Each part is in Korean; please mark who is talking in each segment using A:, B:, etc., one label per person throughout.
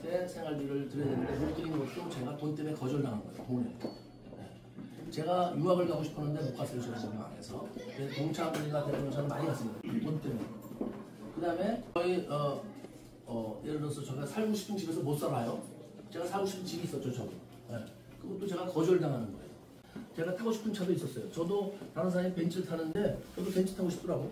A: 때 생활비를 드려야 되는데 못 드린 것도 제가 돈 때문에 거절당한 거예요. 돈을. 네. 제가 유학을 가고 싶었는데 못 갔어요. 제가 지금 안에서. 그래서 동창회가 되는 저는 많이 갔습니다. 돈 때문에. 그 다음에 저희 예를 들어서 제가 살고 싶은 집에서 못 살아요. 제가 살고 싶은 집이 있었죠. 저도. 네. 그것도 제가 거절당하는 거예요. 제가 타고 싶은 차도 있었어요. 저도 다른 사람이 벤츠를 타는데 저도 벤츠 타고 싶더라고.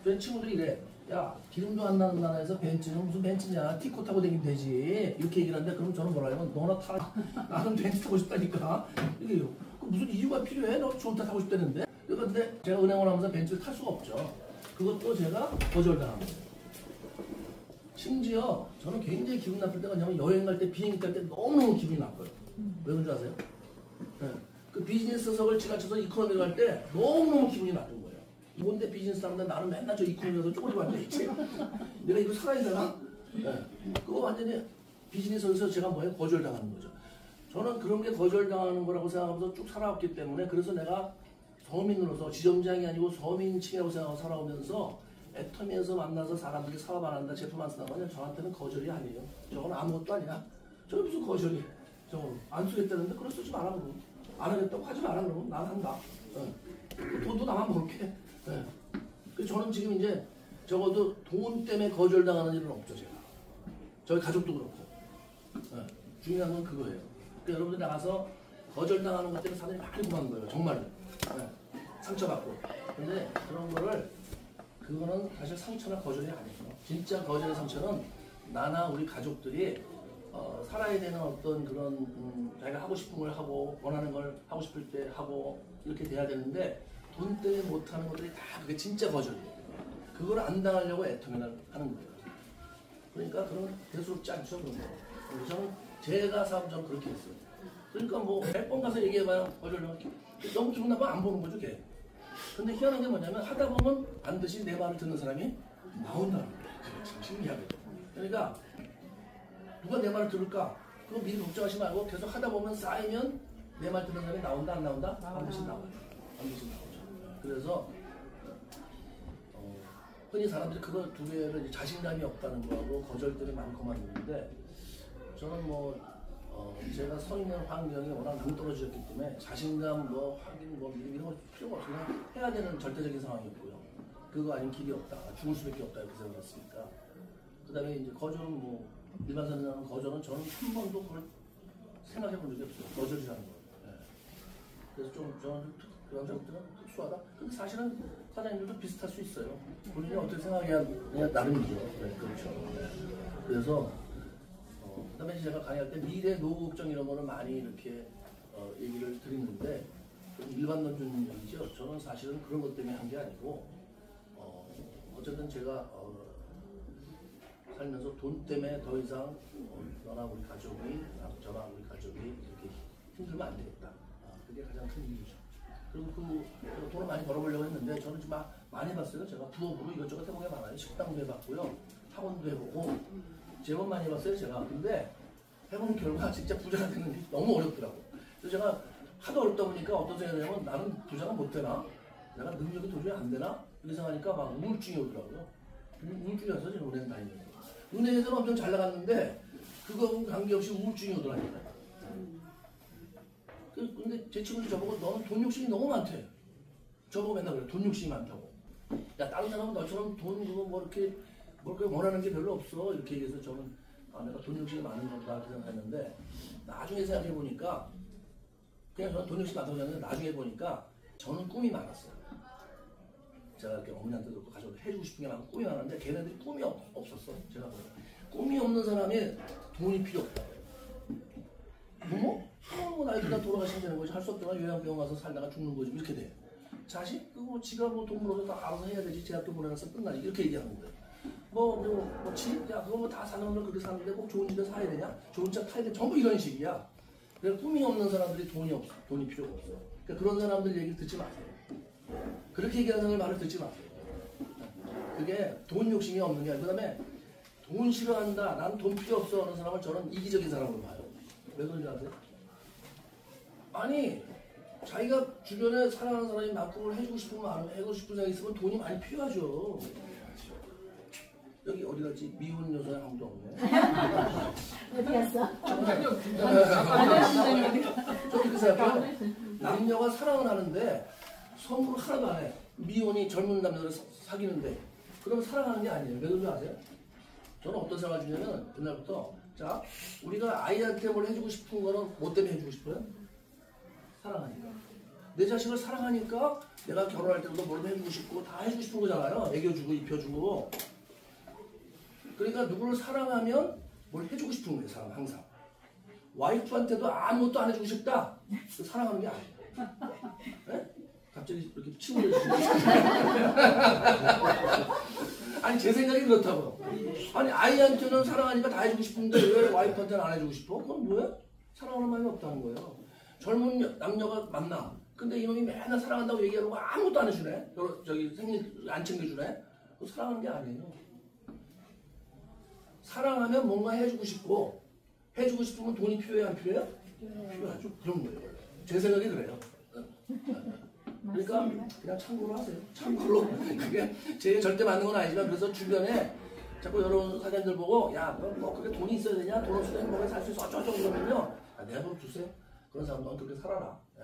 A: 저희 친구들이 이래. 야, 기름도 안 나는 나라에서 벤츠는 무슨 벤츠냐, 티코 타고 다니면 되지, 이렇게 얘기를 하는데, 그럼 저는 뭐라 하냐면 너나 타. 나는 벤츠 타고 싶다니까. 이게요. 무슨 이유가 필요해? 너 좋은 차 타고 싶다는데. 그런데 제가 은행을 하면서 벤츠를 탈 수가 없죠. 그것도 제가 거절당한 거예요. 심지어 저는 굉장히 기분 나쁠 때가 뭐냐면 여행 갈 때 비행기 탈 때 너무너무 기분이 나빠요. 왜 그런 줄 아세요? 네. 그 비즈니스석을 지나쳐서 이코노미로 갈 때 너무너무 기분이 나쁜 거예요. 뭔데 비즈니스 하는데 나는 맨날 저 이코노미에서 쪼그리고 앉아있지. 내가 이거 살아야 되나? 네. 그거 완전히 비즈니스에서 제가 뭐예요? 거절당하는 거죠. 저는 그런 게 거절당하는 거라고 생각하면서 쭉 살아왔기 때문에 그래서 내가 서민으로서 지점장이 아니고 서민층이라고 생각하고 살아오면서 애터미에서 만나서 사람들이 사업 안 한다, 제품 안 쓴다고 하면 저한테는 거절이 아니에요. 저건 아무것도 아니야. 저게 무슨 거절이. 저건 안 쓰겠다는데 그걸 쓰지 마라 그러면. 안 하겠다고 하지 마라 그러면 난 한다. 돈도 나만 벌게. 그래서 저는 지금 이제 적어도 돈 때문에 거절당하는 일은 없죠. 제가. 저희 가족도 그렇고. 중요한 건 그거예요. 그러니까 여러분들 나가서 거절당하는 것 때문에 사람들이 많이 고만 거예요. 정말로. 상처받고. 근데 그런 거를 그거는 사실 상처나 거절이 아니죠. 진짜 거절의 상처는 나나 우리 가족들이 살아야 되는 어떤 그런 자기가 하고 싶은 걸 하고 원하는 걸 하고 싶을 때 하고 이렇게 돼야 되는데 돈 때문에 못하는 것들이 다 그게 진짜 거절이에요. 그걸 안 당하려고 애통을 하는 거예요. 그러니까 그런 대수롭지 않죠. 그런 거. 그래서 저는 제가 사업 저는 그렇게 했어요. 그러니까 뭐 몇 번 가서 얘기해봐요. 거절을 너무 기분 나쁘면 안 보는 거죠. 걔. 근데 희한한 게 뭐냐면 하다 보면 반드시 내 말을 듣는 사람이 나온다는 거예요. 참 신기하거든요. 그러니까 누가 내 말을 들을까? 그거 미리 걱정하지 말고 계속 하다 보면 쌓이면 내 말 듣는 사람이 나온다 안 나온다? 반드시 나와요. 반드시 나오죠. 그래서 흔히 사람들이 그거 두 개를 자신감이 없다는 거하고 거절들이 많고만 있는데 저는 제가 서 있는 환경이 워낙 낭떠러지였기 때문에 자신감, 확인, 믿음 이런 거 필요가 없어요. 그냥 해야 되는 절대적인 상황이었고요. 그거 아닌 길이 없다. 죽을 수밖에 없다. 이렇게 생각했으니까. 그 다음에 이제 거절은 일반 사람들은 거절은 저는 한 번도 그걸 생각해 본 적이 없어요. 거절이라는 거. 그래서 저는 그런 점들은 특수하다. 근데 사실은 사장님들도 비슷할 수 있어요. 본인이 어떻게 생각해야 나름이죠. 그렇죠. 그래서 그다음에 제가 강의할 때 미래 노후 걱정 이런 거는 많이 이렇게 얘기를 드리는데 일반론적인 얘기죠. 저는 사실은 그런 것 때문에 한 게 아니고 어쨌든 제가 살면서 돈 때문에 더 이상 저나 우리 가족이 이렇게 힘들면 안 되겠다. 그게 가장 큰 이유죠. 그리고 돈을 많이 벌어보려고 했는데 저는 지금 많이 해봤어요. 제가 부업으로 이것저것 해본 게 많아요. 식당도 해봤고요. 학원도 해보고 제법 많이 해봤어요. 제가. 근데 해본 결과 진짜 부자가 되는 게 너무 어렵더라고. 그래서 제가 하도 어렵다 보니까 어떤 생각이냐면 나는 부자가 못 되나? 내가 능력이 도저히 안 되나? 이렇게 생각하니까 막 우울증이 오더라고요. 우울증이 와서 지금 은행 다니는 거예요. 은행에서는 엄청 잘 나갔는데 그거하고 관계없이 우울증이 오더라니까요. 근데 제 친구들이 저보고 너는 돈 욕심이 너무 많대. 저보고 맨날 그래. 돈 욕심이 많다고. 야 다른 사람은 너처럼 돈 그거 이렇게 원하는 게 별로 없어. 이렇게 얘기해서 저는 내가 돈 욕심이 많은 건가 이렇게 생각했는데 나중에 생각해 보니까 그냥 저는 돈 욕심이 많다고 생각했는데 나중에 보니까 저는 꿈이 많았어요. 제가 이렇게 어머니한테도 그렇고 가족들 해주고 싶은 게 많고 꿈이 많았는데 걔네들이 꿈이 없었어. 제가 보니까 꿈이 없는 사람이 돈이 필요 없다. 부모? 나이 들다 돌아가시면 거지. 할 수 없잖아. 요양병원 가서 살다가 죽는 거지. 이렇게 돼. 자식? 그거 지가 돈 벌어서 다 알아서 해야 되지. 제학교 보내서 끝나지. 이렇게 얘기하는 거예요. 집? 야, 그거 다 사는 걸 그렇게 사는데 꼭 좋은 집에 사야 되냐? 좋은 차 타야 돼. 전부 이런 식이야. 그래서 꿈이 없는 사람들이 돈이 필요가 없어. 그러니까 그런 사람들 얘기를 듣지 마세요. 그렇게 얘기하는 사람의 말을 듣지 마세요. 그게 돈 욕심이 없는 게 아니고, 그 다음에 돈 싫어한다. 난 돈 필요 없어 하는 사람을 저는 이기적인 사람으로 봐요. 왜 그런지 아세요? 아니, 자기가 주변에 사랑하는 사람이 많고 그걸 해주고 싶은 마음, 해주고 싶은 생각이 있으면 돈이 많이 필요하죠. 여기 어디 갔지? 미운 여자는 아무도 없네.
B: 어디 갔어?
A: 좀 이렇게 생각해요. 남녀가 사랑을 하는데 선물 하나도 안 해. 미혼이 젊은 남녀를 사귀는데 그러면 사랑하는 게 아니에요. 왜 그런지 아세요? 저는 어떤 생각을 주냐면 옛날부터 자 우리가 아이한테 뭘 해주고 싶은 거는 뭐 때문에 해주고 싶어요? 사랑하니까. 내 자식을 사랑하니까 내가 결혼할 때도 뭘 해주고 싶고 다 해주고 싶은 거잖아요. 애교주고 입혀주고. 그러니까 누구를 사랑하면 뭘 해주고 싶은 거예요. 사람 항상. 와이프한테도 아무것도 안 해주고 싶다. 사랑하는 게 아니에요. 네? 갑자기 이렇게 치우려 주시는 아니 제 생각이 그렇다고. 아니 아이한테는 사랑하니까 다 해주고 싶은데 왜 와이프한테는 안 해주고 싶어? 그건 뭐야? 사랑하는 마음이 없다는 거예요. 젊은 남녀가 만나. 근데 이놈이 맨날 사랑한다고 얘기하는 거 아무것도 안 해주네. 저기 생일 안 챙겨주네. 그거 사랑하는 게 아니에요. 사랑하면 뭔가 해주고 싶고 해주고 싶으면 돈이 필요해 안 필요해요? 필요하죠. 그런 거예요. 제 생각이 그래요. 그러니까 그냥 참고로 하세요. 참고로. 그게 제 절대 맞는 건 아니지만 그래서 주변에 자꾸 여러 사장님들 보고 야, 너 그게 돈이 있어야 되냐? 돈 없을 때 행복하게 살 수 있어. 어쩌고 그러면요. 내 돈 주세요. 그런 사람들은 그렇게 살아라. 예.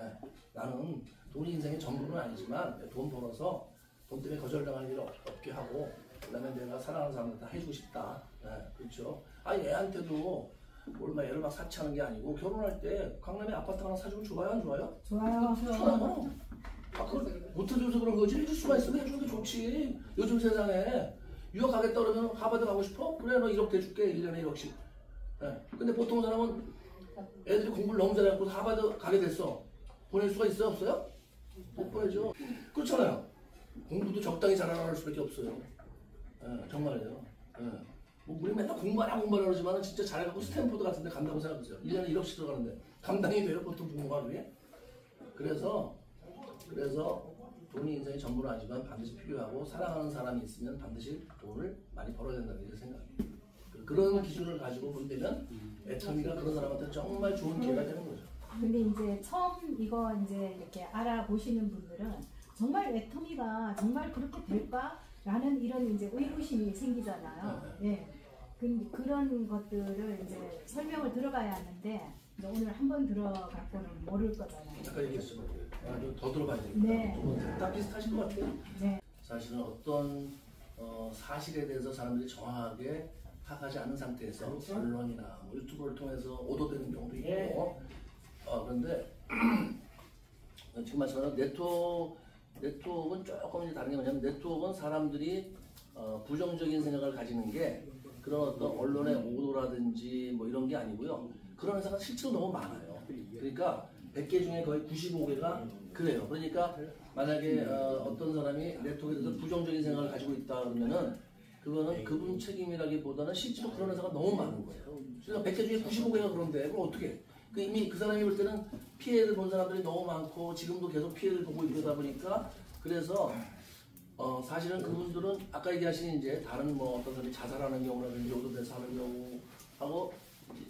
A: 나는 돈이 인생의 전부는 아니지만 돈 벌어서 돈 때문에 거절당할 일 없게 하고 그다음에 내가 사랑하는 사람들 다 해주고 싶다. 예. 그렇죠. 아니 애한테도 뭘 애를 막 사치하는 게 아니고 결혼할 때 강남에 아파트 하나 사주면 좋아요 안 좋아요?
B: 좋아요.
A: 좋아요. 아, 그걸 못해줘서 그런 거지. 해줄 수가 있으면 해주는 게 좋지. 요즘 세상에 유학 가겠다 그러면 하버드 가고 싶어? 그래 너 1억 대줄게. 1년에 1억씩. 네. 근데 보통 사람은 애들이 공부를 너무 잘해갖고 하버드 가게 됐어. 보낼 수가 있어요? 없어요? 못 보내죠. 그렇잖아요. 공부도 적당히 잘하는 수밖에 없어요. 네, 정말이에요. 네. 뭐 우리 맨날 공부하라 그러지만 진짜 잘해갖고 스탠포드 같은 데 간다고 생각하세요. 1년에 1억씩 들어가는데 감당이 돼요? 보통 부모가 그게? 그래서 돈이 인생의 전부는 아니지만 반드시 필요하고 사랑하는 사람이 있으면 반드시 돈을 많이 벌어야 된다는 게 생각입니다. 그런 기준을 가지고 본다면 애터미가 그런 사람한테 정말 좋은 기회가 되는 거죠.
B: 근데 이제 처음 이거 이제 이렇게 알아보시는 분들은 정말 애터미가 정말 그렇게 될까라는 이런 이제 의구심이 생기잖아요. 예. 근데 그런 것들을 이제 설명을 들어봐야 하는데 오늘 한 번 들어갖고는 모를 거잖아요.
A: 아까 얘기했죠. 더 들어봐야 되겠다.
B: 네.
A: 다 비슷하신 것 같아요.
B: 네.
A: 사실은 어떤 사실에 대해서 사람들이 정확하게 파악하지 않은 상태에서 언론이나 뭐 유튜브를 통해서 오도되는 경우도 있고 그런데 지금 말씀하신 네트워크는 조금 이제 다른 게 뭐냐면 네트워크는 사람들이 부정적인 생각을 가지는 게 그런 어떤 언론의 오도라든지 뭐 이런 게 아니고요. 그런 회사가 실제로 너무 많아요. 그러니까 100개 중에 거의 95개가 그래요. 그러니까 만약에 어떤 사람이 네트워크에 대해서 부정적인 생각을 가지고 있다 그러면은 그거는 그분 책임이라기보다는 실제로 그런 회사가 너무 많은 거예요. 그러니까 100개 중에 95개가 그런데 그럼 어떻게? 이미 그 사람이 볼 때는 피해를 본 사람들이 너무 많고 지금도 계속 피해를 보고 있다 보니까 그래서 사실은 그분들은 아까 얘기하신 이제 다른 뭐 어떤 사람이 자살하는 경우라든지 오도돼서 하는 경우하고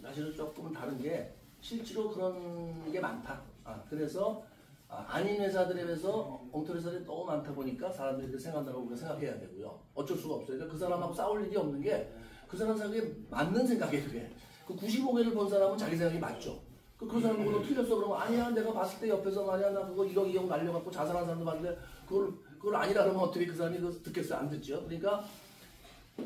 A: 사실은 조금 다른 게 실제로 그런 게 많다. 그래서 아닌 회사들에 비해서 엉터리 회사들이 너무 많다 보니까 사람들이 그렇게 생각한다고 우리가 생각해야 되고요. 어쩔 수가 없어요. 그러니까 그 사람하고 싸울 일이 없는 게 그 사람 생각에 맞는 생각이에요. 그게. 그 95개를 본 사람은 자기 생각이 맞죠. 그 사람 보고 너 틀렸어 그러면 아니야 내가 봤을 때 옆에서 말이야 나 그거 1억 2억 날려갖고 자살한 사람도 봤는데 그걸 아니라 그러면 어떻게 그 사람이 그거 듣겠어요? 안 듣죠. 그러니까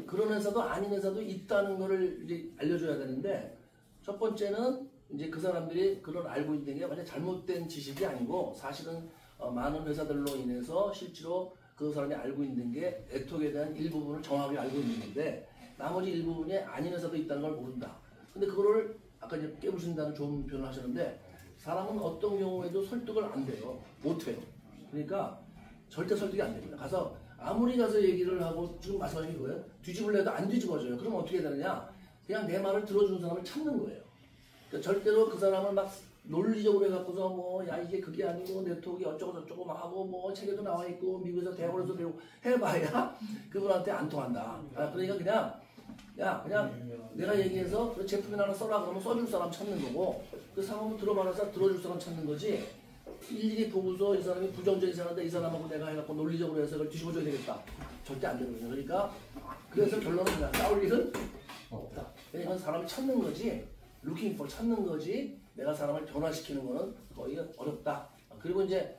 A: 그런 회사도 아닌 회사도 있다는 거를 이제 알려줘야 되는데 첫 번째는 이제 그 사람들이 그걸 알고 있는 게 완전 잘못된 지식이 아니고 사실은 많은 회사들로 인해서 실제로 그 사람이 알고 있는 게 네트워크에 대한 일부분을 정확하게 알고 있는 건데 나머지 일부분이 아닌 회사도 있다는 걸 모른다. 근데 그거를 아까 이제 깨부신다는 좋은 표현을 하셨는데 사람은 어떤 경우에도 설득을 안 돼요. 못 해요. 그러니까 절대 설득이 안 됩니다. 가서 아무리 가서 얘기를 하고 지금 말씀하신 게 그거예요. 뒤집으려 해도 안 뒤집어져요. 그러면 어떻게 되느냐? 그냥 내 말을 들어주는 사람을 찾는 거예요. 그러니까 절대로 그 사람을 막 논리적으로 해갖고서 뭐 야 이게 그게 아니고 네트워크 어쩌고 저쩌고 막 하고 뭐 책에도 나와 있고 미국에서 대학원에서 배우고 해봐야 그분한테 안 통한다. 그러니까 그냥 내가 얘기해서 그 제품이 하나 써라 그러면 써줄 사람 찾는 거고 그 상황을 들어봐서 들어줄 사람 찾는 거지 일일이 보고서 이 사람이 부정적인 생각인데 이 사람하고 내가 해갖고 논리적으로 해서 그걸 뒤집어줘야 되겠다. 절대 안 되거든요. 그러니까 그래서 결론은 그냥 싸울 일은 없다. 이건 사람을 찾는 거지, looking for 찾는 거지, 내가 사람을 변화시키는 거는 거의 어렵다. 그리고 이제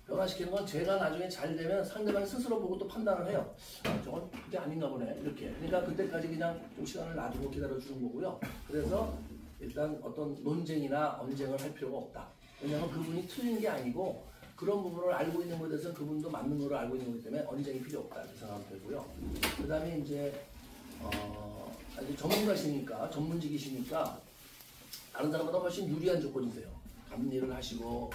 A: 변화시키는 건 제가 나중에 잘 되면 상대방이 스스로 보고 또 판단을 해요. 아, 저건 그게 아닌가 보네. 이렇게. 그러니까 그때까지 그냥 좀 시간을 놔두고 기다려주는 거고요. 그래서 일단 어떤 논쟁이나 언쟁을 할 필요가 없다. 왜냐하면 그분이 틀린 게 아니고 그런 부분을 알고 있는 것에 대해서는 그분도 맞는 거를 알고 있는 거기 때문에 언쟁이 필요 없다. 이렇게 생각하면 되고요. 그 다음에 이제 아주 전문가시니까, 전문직이시니까 다른 사람보다 훨씬 유리한 조건이세요. 감리를 하시고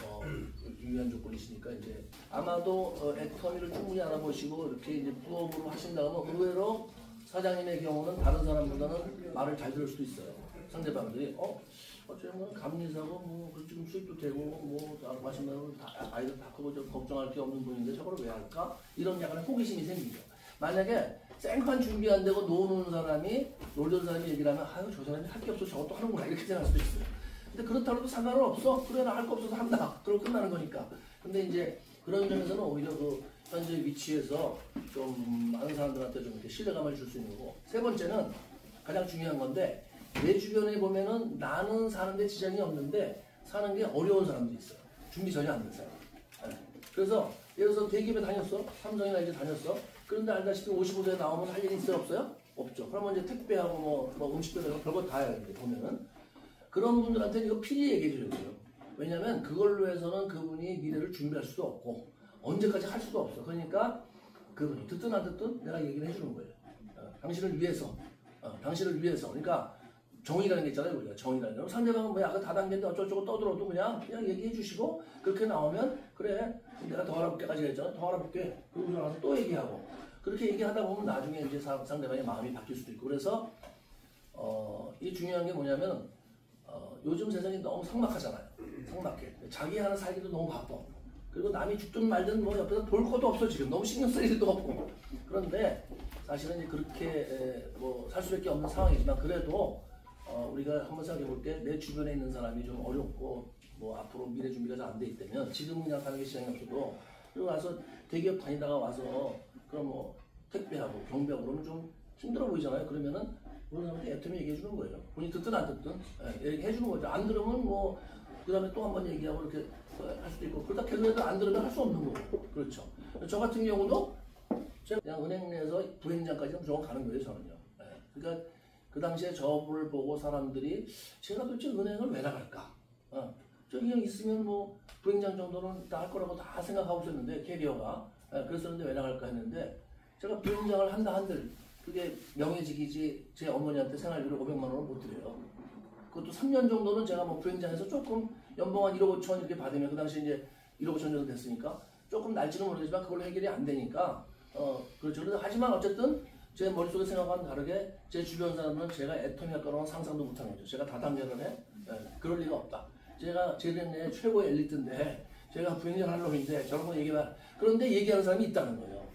A: 유리한 조건이시니까 이제 아마도 애터미를 충분히 알아보시고 이렇게 이제 부업으로 하신다면 의외로 사장님의 경우는 다른 사람보다는 말을 잘 들을 수도 있어요. 상대방들이 어쩌면 감리사고 뭐 지금 수입도 되고 뭐 말씀 대로 아이들 다 크고 좀 걱정할 게 없는 분인데 저걸 왜 할까? 이런 약간의 호기심이 생기죠. 만약에 생판 준비 안 되고 노는 사람이 놀던 사람이 얘기를 하면 아유 저 사람이 할 게 없어 저것도 하는구나 이렇게 생각할 수도 있어요. 근데 그렇다고 해도 상관은 없어. 그래 나 할 거 없어서 한다. 그러고 끝나는 거니까. 근데 이제 그런 점에서는 오히려 그 현재 위치에서 좀 많은 사람들한테 좀 이렇게 신뢰감을 줄 수 있는 거고. 세 번째는 가장 중요한 건데 내 주변에 보면은 나는 사는데 지장이 없는데 사는 게 어려운 사람들이 있어요. 준비 전혀 안 된 사람. 네. 그래서 예를 들어서 대기업에 다녔어. 삼성이나 이제 다녔어. 그런데 알다시피 55세에 나오면 할 일이 있어요? 없어요? 없죠. 그러면 이제 택배하고 뭐 음식도 되고 별거 다 해야 돼 보면은. 그런 분들한테는 이거 필히 얘기해 줘야 돼요. 왜냐면 그걸로 해서는 그분이 미래를 준비할 수도 없고 언제까지 할 수도 없어. 그러니까 그분이 듣든 안 듣든 내가 얘기를 해주는 거예요. 당신을 위해서. 당신을 위해서. 그러니까 정의라는 게 있잖아요. 우리가 정의라는 게. 상대방은 뭐 약간 다단계인데 어쩌고저쩌고 떠들어도 그냥 얘기해 주시고 그렇게 나오면 그래 내가 더 알아볼게까지 했잖아. 더 알아볼게. 그러고 나서 또 얘기하고 그렇게 얘기하다 보면 나중에 이제 상대방의 마음이 바뀔 수도 있고 그래서 이 중요한 게 뭐냐면 요즘 세상이 너무 삭막하잖아요. 삭막해. 자기 하나 살기도 너무 바빠. 그리고 남이 죽든 말든 뭐 옆에서 볼 것도 없어 지금. 너무 신경 쓸 일도 없고. 그런데 사실은 이제 그렇게 뭐 살 수밖에 없는 상황이지만 그래도 우리가 한번 생각해 볼 때 내 주변에 있는 사람이 좀 어렵고 뭐 앞으로 미래 준비가 잘 안 돼 있다면 지금은 그냥 다른 게 시장이 없어도 그리고 와서 대기업 다니다가 와서 그럼 뭐 택배하고 경비하고 그러면 좀 힘들어 보이잖아요. 그러면은 그런 사람한테 애터미 얘기해 주는 거예요. 본인이 듣든 안 듣든 얘기해 주는 거죠. 안 들으면 뭐 그 다음에 또 한 번 얘기하고 이렇게 할 수도 있고 그러다 계속해도 안 들으면 할 수 없는 거고 그렇죠. 저 같은 경우도 제가 그냥 은행 내에서 부행장까지 무조건 가는 거예요. 저는요. 그러니까 그 당시에 저를 보고 사람들이 제가 도대체 은행을 왜 나갈까? 저기 그냥 있으면 뭐 부행장 정도는 다 할 거라고 다 생각하고 있었는데 캐리어가 그랬었는데 왜 나갈까 했는데 제가 부행장을 한다 한들 그게 명예직이지 제 어머니한테 생활비를 500만 원을 못 드려요. 그것도 3년 정도는 제가 뭐 부행장에서 조금 연봉 한 1억 5천 이렇게 받으면 그 당시 이제 1억 5천 정도 됐으니까 조금 날지는 모르겠지만 그걸로 해결이 안 되니까 그렇죠. 그래서 하지만 어쨌든 제 머릿속에 생각과는 다르게 제 주변 사람들은 제가 애터미 할 거라고 상상도 못하는 거죠. 제가 다단계를 해? 그럴 리가 없다. 제가 제 동네 최고의 엘리트인데 제가 부행장 할 놈인데 저런 거 얘기만 그런데 얘기하는 사람이 있다는 거예요.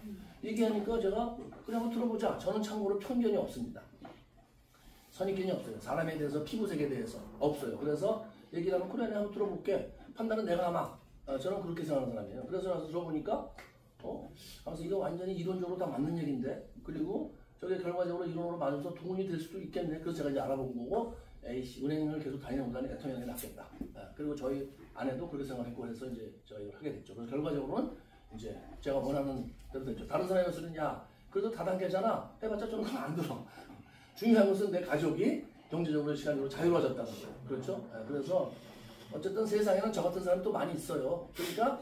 A: 얘기하니까 제가 그래 한번 들어보자. 저는 참고로 편견이 없습니다. 선입견이 없어요. 사람에 대해서 피부색에 대해서 없어요. 그래서 얘기를 하면 그래 내가 한번 들어볼게. 판단은 내가 아마 저는 그렇게 생각하는 사람이에요. 그래서 나서 들어보니까 그래서 이거 완전히 이론적으로 다 맞는 얘기인데 그리고 저게 결과적으로 이론으로 맞아서 도움이 될 수도 있겠네. 그래서 제가 이제 알아본 거고 에이씨 은행을 계속 다니는 것보다는 애터미 하는 게 낫겠다. 그리고 저희 아내도 그렇게 생각했고 그래서 이제 저희가 하게 됐죠. 그래서 결과적으로는 이제 제가 원하는 대로 됐죠. 다른 사람이었으면 야 그래도 다단계잖아. 해봤자 좀 안 들어. 중요한 것은 내 가족이 경제적으로 시간적으로 자유로워졌다는 거예요. 그렇죠? 그래서 어쨌든 세상에는 저 같은 사람이 또 많이 있어요. 그러니까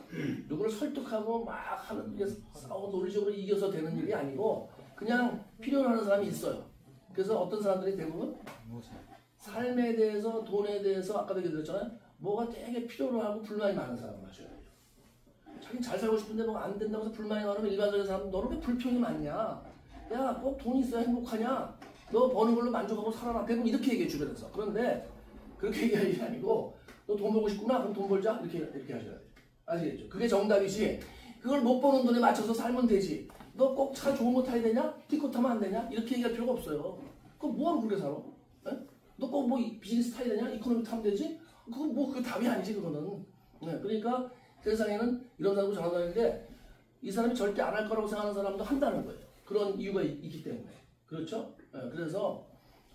A: 누구를 설득하고 막 하는 게 싸우고 논리적으로 이겨서 되는 일이 아니고 그냥 필요로 하는 사람이 있어요. 그래서 어떤 사람들이 대부분 삶에 대해서 돈에 대해서 아까도 얘기드렸잖아요. 뭐가 되게 필요로 하고 불만이 많은 사람 마셔야 돼요. 자기는 잘 살고 싶은데 뭐 안 된다고 해서 불만이 많으면 일반적인 사람은 너는 왜 불평이 많냐? 야 꼭 돈이 있어야 행복하냐? 너 버는 걸로 만족하고 살아라. 대부분 이렇게 얘기해 주변에서. 그런데 그렇게 얘기할 일이 아니고 너 돈 벌고 싶구나? 그럼 돈 벌자? 이렇게 하셔야 돼요. 아시겠죠? 그게 정답이지. 그걸 못 버는 돈에 맞춰서 살면 되지. 너 꼭 차 좋은 거 타야 되냐? 티코 타면 안 되냐? 이렇게 얘기할 필요가 없어요. 그럼 뭐하러 그렇게 살아? 너 꼭 뭐 비즈니스 타야 되냐? 이코노미 타면 되지? 그건 뭐 그게 답이 아니지 그거는. 그러니까 세상에는 이런 사람도 저런 사람인데 이 사람이 절대 안 할 거라고 생각하는 사람도 한다는 거예요. 그런 이유가 있기 때문에. 그렇죠? 그래서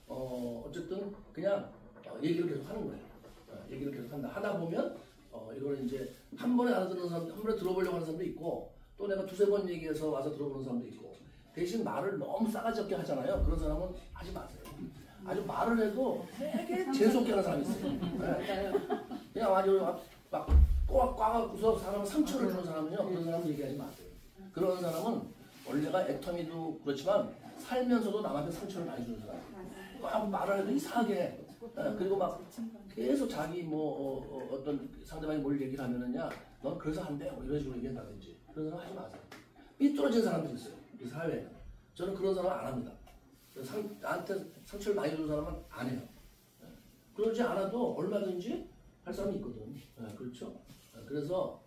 A: 어쨌든 그냥 얘기를 계속 하는 거예요. 얘기를 계속 한다. 하다 보면 이걸 이제 한 번에 알아듣는 사람, 한 번에 들어보려고 하는 사람도 있고 또 내가 두세 번 얘기해서 와서 들어보는 사람도 있고 대신 말을 너무 싸가지 없게 하잖아요. 그런 사람은 하지 마세요. 아주 말을 해도 되게 재수없게 하는 사람이 있어요. 네. 그냥 아주 막 꽉꽉하고서 사람을 상처를 주는 사람은요. 그런 사람 얘기하지 마세요. 그런 사람은 원래가 애터미도 그렇지만 살면서도 남한테 상처를 많이 주는 사람. 막 말을 해도 이상하게 그리고 막 계속 자기 어떤 상대방이 뭘 얘기를 하면은야 넌 그래서 안 돼. 뭐 이런 식으로 얘기한다든지 그런 사람 하지 마세요. 삐뚤어진 사람들이 있어요. 이 사회에. 저는 그런 사람 안 합니다. 나한테 상처를 많이 주는 사람은 안 해요. 그러지 않아도 얼마든지 할 사람이 있거든. 그렇죠? 그래서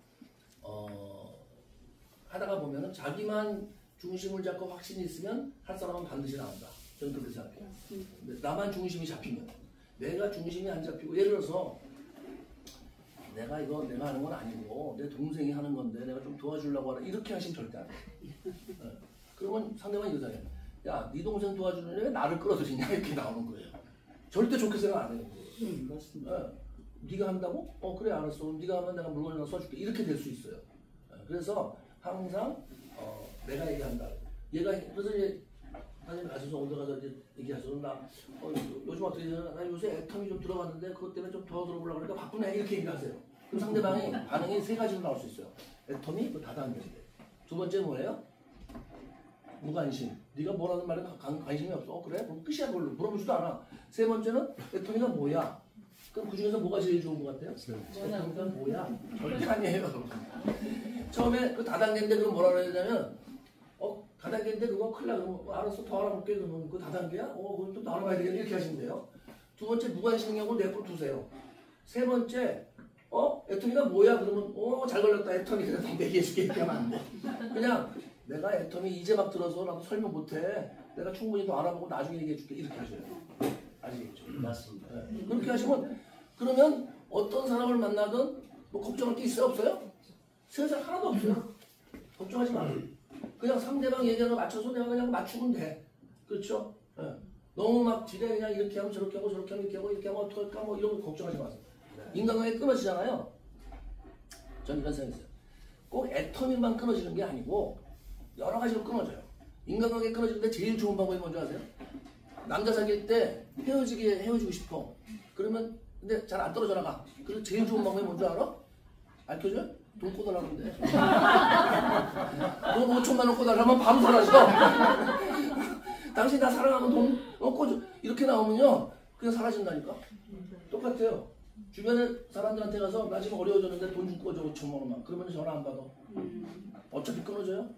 A: 하다가 보면은 자기만 중심을 잡고 확신이 있으면 할 사람은 반드시 나온다. 저는 그렇게 생각해요. 근데 나만 중심이 잡히면 내가 중심이 안 잡히고 예를 들어서 내가 하는 건 아니고 내 동생이 하는 건데 내가 좀 도와주려고 하라 이렇게 하시면 절대 안 돼요. 그러면 상대방이 이러잖아요. 야, 네 동생 도와주는데 왜 나를 끌어들이냐 이렇게 나오는 거예요. 절대 좋게 생각 안 해요. 네가 한다고? 그래 알았어. 네가 하면 내가 물건을 하나 써줄게. 이렇게 될 수 있어요. 그래서 항상 내가 얘기한다. 그래서 이제 사장님 가셔서 오늘 가서 이제 얘기하셔서 나 요즘 어떻게 되냐? 나 요새 애텀이 좀 들어갔는데 그것 때문에 좀 더 들어보려고 그러니까 바쁘네 이렇게 얘기하세요. 그럼 상대방이 반응이 세 가지로 나올 수 있어요. 애텀이 그 다단계인데. 두 번째 뭐예요? 무관심. 네가 뭐라는 말에 관심이 없어. 그래? 그럼 끝이야 그걸로. 물어보지도 않아. 세 번째는 애터미가 뭐야? 그럼 그 중에서 뭐가 제일 좋은 것 같아요? 애터미가 뭐야? 절대 아니에요. 처음에 그 다단계인데 그럼 뭐라 그래야 되냐면 다단계인데 그거 큰일 나. 그럼 알았어 더 알아볼게. 그러면 그 다단계야? 그럼 또 알아봐야 되겠네. 이렇게 하시면 돼요. 두 번째 무관심 경우는 내버려 두세요. 세 번째 애터미가 뭐야? 그러면 잘 걸렸다. 애터미 그래서 얘기해줄게. 이렇게 하면 안 돼. 그냥 내가 애터미 이제 막 들어서 나도 설명 못해. 내가 충분히 더 알아보고 나중에 얘기해줄게. 이렇게 하셔야 돼요. 아시겠죠?
C: 맞습니다.
A: 네. 그렇게 하시면 그러면 어떤 사람을 만나든 뭐 걱정할 게 있어요? 없어요? 세상 하나도 없어요. 걱정하지 마. 그냥 상대방 얘기하는 거 맞춰서 내가 그냥 맞추면 돼. 그렇죠? 네. 너무 막 지레 그냥 이렇게 하면 저렇게 하고 저렇게 하면 이렇게 하고 이렇게 하면 어떡할까 뭐 이런 거 걱정하지 마세요. 인간관계 끊어지잖아요. 전 이런 생각이 있어요. 꼭 애터미만 끊어지는 게 아니고 여러 가지로 끊어져요. 인간관계 끊어지는데 제일 좋은 방법이 뭔지 아세요? 남자 사귈 때 헤어지고 싶어. 그러면 근데 잘 안 떨어져 나가. 그래서 제일 좋은 방법이 뭔지 알아? 알려줘요? 돈 꽂아나는데. 돈 5천만 원 꽂아나면 바로 사라져. 당신 나 사랑하면 돈 꽂아. 이렇게 나오면요. 그냥 사라진다니까. 똑같아요. 주변에 사람들한테 가서 나 지금 어려워졌는데 돈 좀 꿔줘 5천만 원만. 그러면 전화 안 받아. 어차피 끊어져요.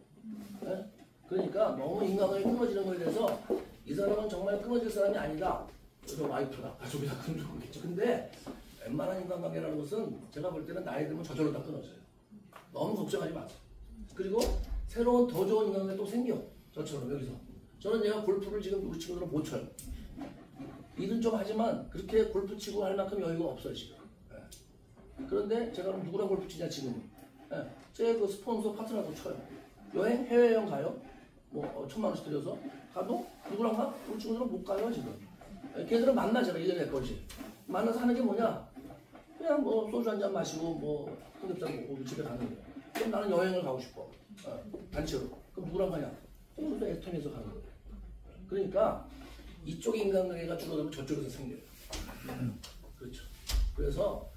A: 네? 그러니까 너무 인간관계 끊어지는 거에 대해서 이 사람은 정말 끊어질 사람이 아니다. 그래서 와이프다, 가족이다 그러면 좋겠죠. 근데 웬만한 인간관계라는 것은 제가 볼 때는 나이 들면 저절로 다 끊어져요. 너무 걱정하지 마세요. 그리고 새로운 더 좋은 인간관계 또 생겨. 저처럼 여기서. 저는 내가 골프를 지금 우리 친구들은 못 쳐요. 일은 좀 하지만 그렇게 골프 치고 할 만큼 여유가 없어요 지금. 네. 그런데 제가 그럼 누구랑 골프 치냐 지금. 네. 제 그 스폰서 파트너도 쳐요. 여행 해외여행 가요. 뭐 1,000만 원씩 들여서 가도 누구랑 가? 우리 친구들은 못 가요 지금. 네. 걔들은 만나 제가 1년에 1번씩. 만나서 하는 게 뭐냐? 그냥 뭐 소주 한잔 마시고 뭐 삼겹살 먹고 집에 가는 거예요. 그럼 나는 여행을 가고 싶어. 단체로. 그럼 누구랑 가냐? 그래서 애터미에서 가는 거예요. 그러니까 이쪽 인간관계가 줄어들면 저쪽에서 생겨요. 그렇죠. 그래서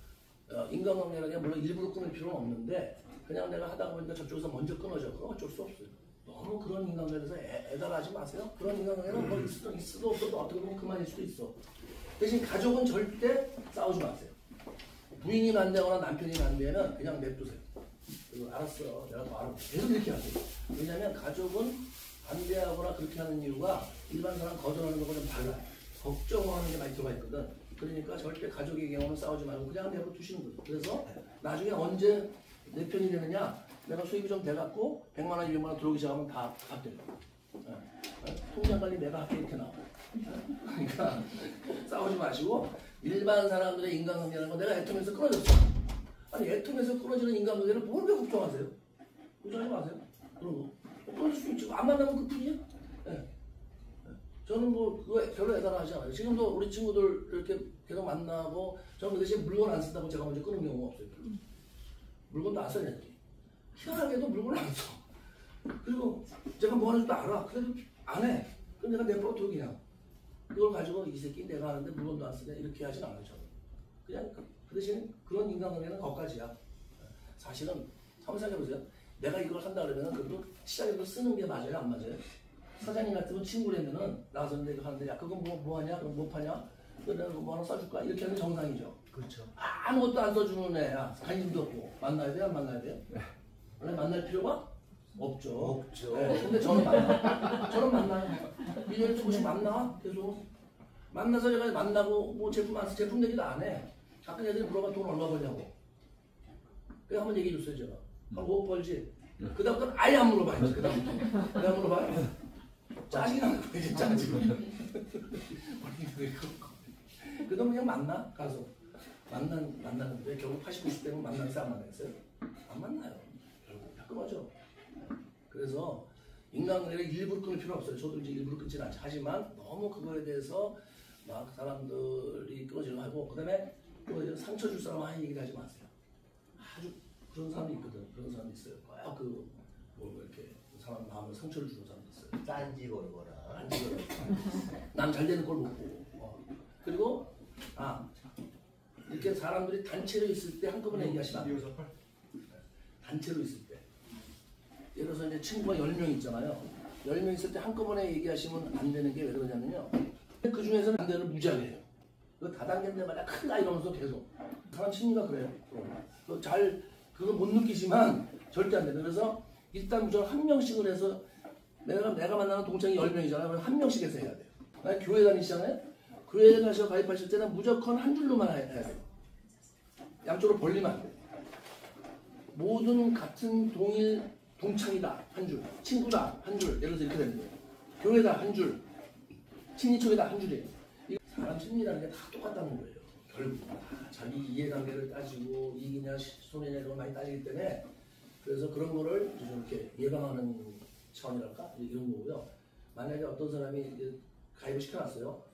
A: 인간관계라는 게 물론 일부러 끊을 필요는 없는데 그냥 내가 하다 보니까 저쪽에서 먼저 끊어져. 그건 어쩔 수 없어요. 너무 그런 인간관계에서 애달하지 마세요. 그런 인간관계는 뭐 있어도 없어도 어떻게 보면 그만일 수도 있어. 대신 가족은 절대 싸우지 마세요. 부인이 반대하거나 남편이 반대하면 그냥 냅두세요. 그리고 알았어. 내가 더 알아볼게. 계속 이렇게 하세요. 왜냐하면 가족은 반대하거나 그렇게 하는 이유가 일반 사람 거절하는 거랑 좀 달라요. 걱정하는 게 많이 들어가 있거든. 그러니까 절대 가족의 경우는 싸우지 말고 그냥 내버 두시는 거죠. 그래서 나중에 언제 내 편이 되느냐? 내가 수입이 좀 돼갖고 100만 원, 200만 원 들어오기 시작하면 다 갚대요. 통장 관리 내가 할게 이렇게 나와. 그러니까 싸우지 마시고 일반 사람들의 인간관계라는 거 내가 애텀에서 끊어졌어. 아니 애텀에서 끊어지는 인간관계를 뭘 왜 걱정하세요? 걱정하지 마세요. 그런 거. 끊어질 수 있지. 안 만나면 그 뿐이야. 네. 저는 뭐 그거 별로 애달하지 않아요. 지금도 우리 친구들 이렇게 계속 만나고 저는 그 대신 물건 안 쓴다고 제가 먼저 끊은 경우가 없어요. 별로. 물건도 안 써야 돼. 희한하게도 물건을 안 써. 그리고 제가 뭐 하는지도 알아. 그래도 안 해. 그럼 내가 내버려둬 그냥. 그걸 가지고 이 새끼 내가 하는데 물건도 안 쓰네 이렇게 하진 않아요. 저는. 그냥 그 대신 그런 인간관계는 거기까지야. 사실은 한번 생각해보세요. 내가 이걸 한다 그러면 그래도 시장에서 쓰는 게 맞아요? 안 맞아요? 사장님 같으면 친구라면은 나와서 내가 하는데 야 그건 뭐 하냐? 그럼 뭐 파냐? 내가 뭐 하나 써줄까? 이렇게 하는 게 정상이죠.
C: 그렇죠.
A: 아무것도 안 써주는 애야. 관심도 없고 만나야 돼요? 안 만나야 돼요? 원래 만날 필요가 없죠.
C: 없죠.
A: 네, 근데 저는 만나. 저는 만나요. 1년에 조금씩 만나. 계속 만나서 제가 만나고 뭐 제품 안 써. 제품 얘기도 안 해. 가끔 애들이 물어봐 돈 얼마 벌냐고. 그냥 한번 얘기해 줬어요 제가. 한 5억 벌지. 그 다음부터는 아예 안 물어봐요. 그 다음부터. 내가 물어봐요. 짜증이 나는 거예요. 이제 짜증이. 그 다음 그냥 만나 가서. 만나는데 결국 80, 90대는 만나서 안 만나겠어요? 안 만나요. 결국 가끔하죠. 그래서 인간관계를 일부러 끊을 필요 없어요. 저도 이제 일부러 끊지는 않죠. 하지만 너무 그거에 대해서 막 사람들이 끊어지려고 하고 그다음에 또 상처 줄 사람 아니 얘기를 하지 마세요. 아주 그런 사람이 있거든. 그런 사람이 있어요. 뭐 이렇게 사람 마음을 상처를 주는 사람이 있어요.
C: 딴지 걸거나.
A: 남 잘 되는 걸 못 보고. 그리고 이렇게 사람들이 단체로 있을 때 한꺼번에 얘기하시면 안 돼요. 단체로 있을 때. 예를 들어서 이제 친구가 10명 있잖아요. 10명 있을 때 한꺼번에 얘기하시면 안 되는 게 왜 그러냐면요. 그 중에서는 반대로 무지하게 해요. 그거 다단계인데 말이야 큰다 이러면서 계속. 사람 심리가 그래요. 그거 못 느끼지만 절대 안 돼요. 그래서 일단 무조건 한 명씩을 해서 내가 만나는 동창이 10명이잖아요. 그럼 한 명씩 해서 해야 돼요. 만약 교회 다니시잖아요. 교회에 가서 가입하실 때는 무조건 한 줄로만 해야 돼요. 양쪽으로 벌리면 안 돼요. 모든 같은 동창이다 한 줄, 친구다 한 줄, 예를 들어서 이렇게 되는 거예요. 교회다 한 줄, 친인척이다 한 줄이에요. 사람 심리라는 게 다 똑같다는 거예요. 결국 자기 이해관계를 따지고 이기냐 손해냐 이런 거 많이 따지기 때문에 그래서 그런 거를 좀 이렇게 예방하는 차원이랄까 이런 거고요. 만약에 어떤 사람이 가입을 시켜놨어요.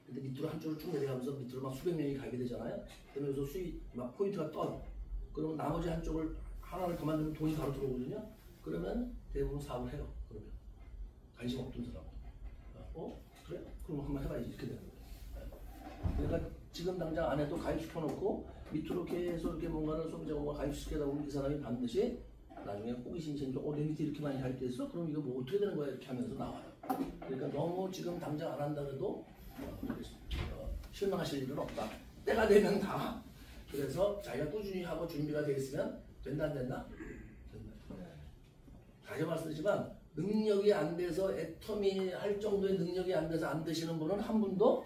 A: 근데 밑으로 한쪽을 쭉 내려가면서 밑으로 막 수백 명이 가입이 되잖아요. 그러면서 수익 막 포인트가 떠요. 그러면 나머지 한쪽을 하나를 더 만들면 돈이 바로 들어오거든요. 그러면 대부분 사업을 해요. 그러면 관심 없던 사람. 그래? 그럼 한번 해봐야지 이렇게 되는 거예요. 그러니까 지금 당장 안 해도 가입시켜놓고 밑으로 계속 이렇게 뭔가를 소비자가 가입시키다 보면 이 사람이 반드시 나중에 호기심이 생기고 내 밑에 이렇게 많이 가입돼 있어? 그럼 이거 뭐 어떻게 되는 거야? 이렇게 하면서 나와요. 그러니까 너무 지금 당장 안 한다 해도 실망하실 일은 없다. 때가 되면 다. 그래서 자기가 꾸준히 하고 준비가 되어 있으면 된다 안 된다? 된다. 다시 말씀드리지만 능력이 안 돼서 애터미 할 정도의 능력이 안 돼서 안 되시는 분은 한 분도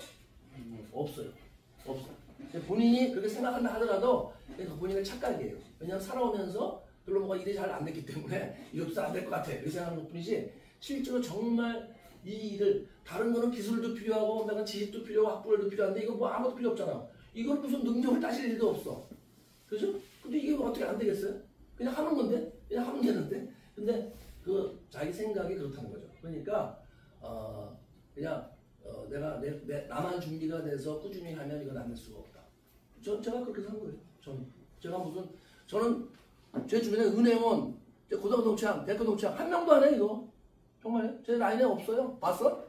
A: 없어요. 없어요. 본인이 그렇게 생각한다 하더라도 본인의 착각이에요. 왜냐하면 살아오면서 별로 뭐가 일이 잘 안 됐기 때문에 이것도 잘 안 될 것 같아. 이렇게 생각하는 것 뿐이지 실제로 정말 이 일을 다른 거는 기술도 필요하고 내가 지식도 필요하고 학벌도 필요한데 이거 뭐 아무것도 필요 없잖아. 이건 무슨 능력을 따질 일도 없어. 그죠? 근데 이게 어떻게 안 되겠어요? 그냥 하는 건데? 그냥 하면 되는데? 근데 그 자기 생각이 그렇다는 거죠. 그러니까 그냥 내가 나만 준비가 돼서 꾸준히 하면 이건 안 될 수가 없다. 제가 그렇게 산 거예요. 저는 제 주변에 은행원, 고등학교 동창, 대학교 동창 한 명도 안 해 이거. 정말요? 제 라인에 없어요. 봤어?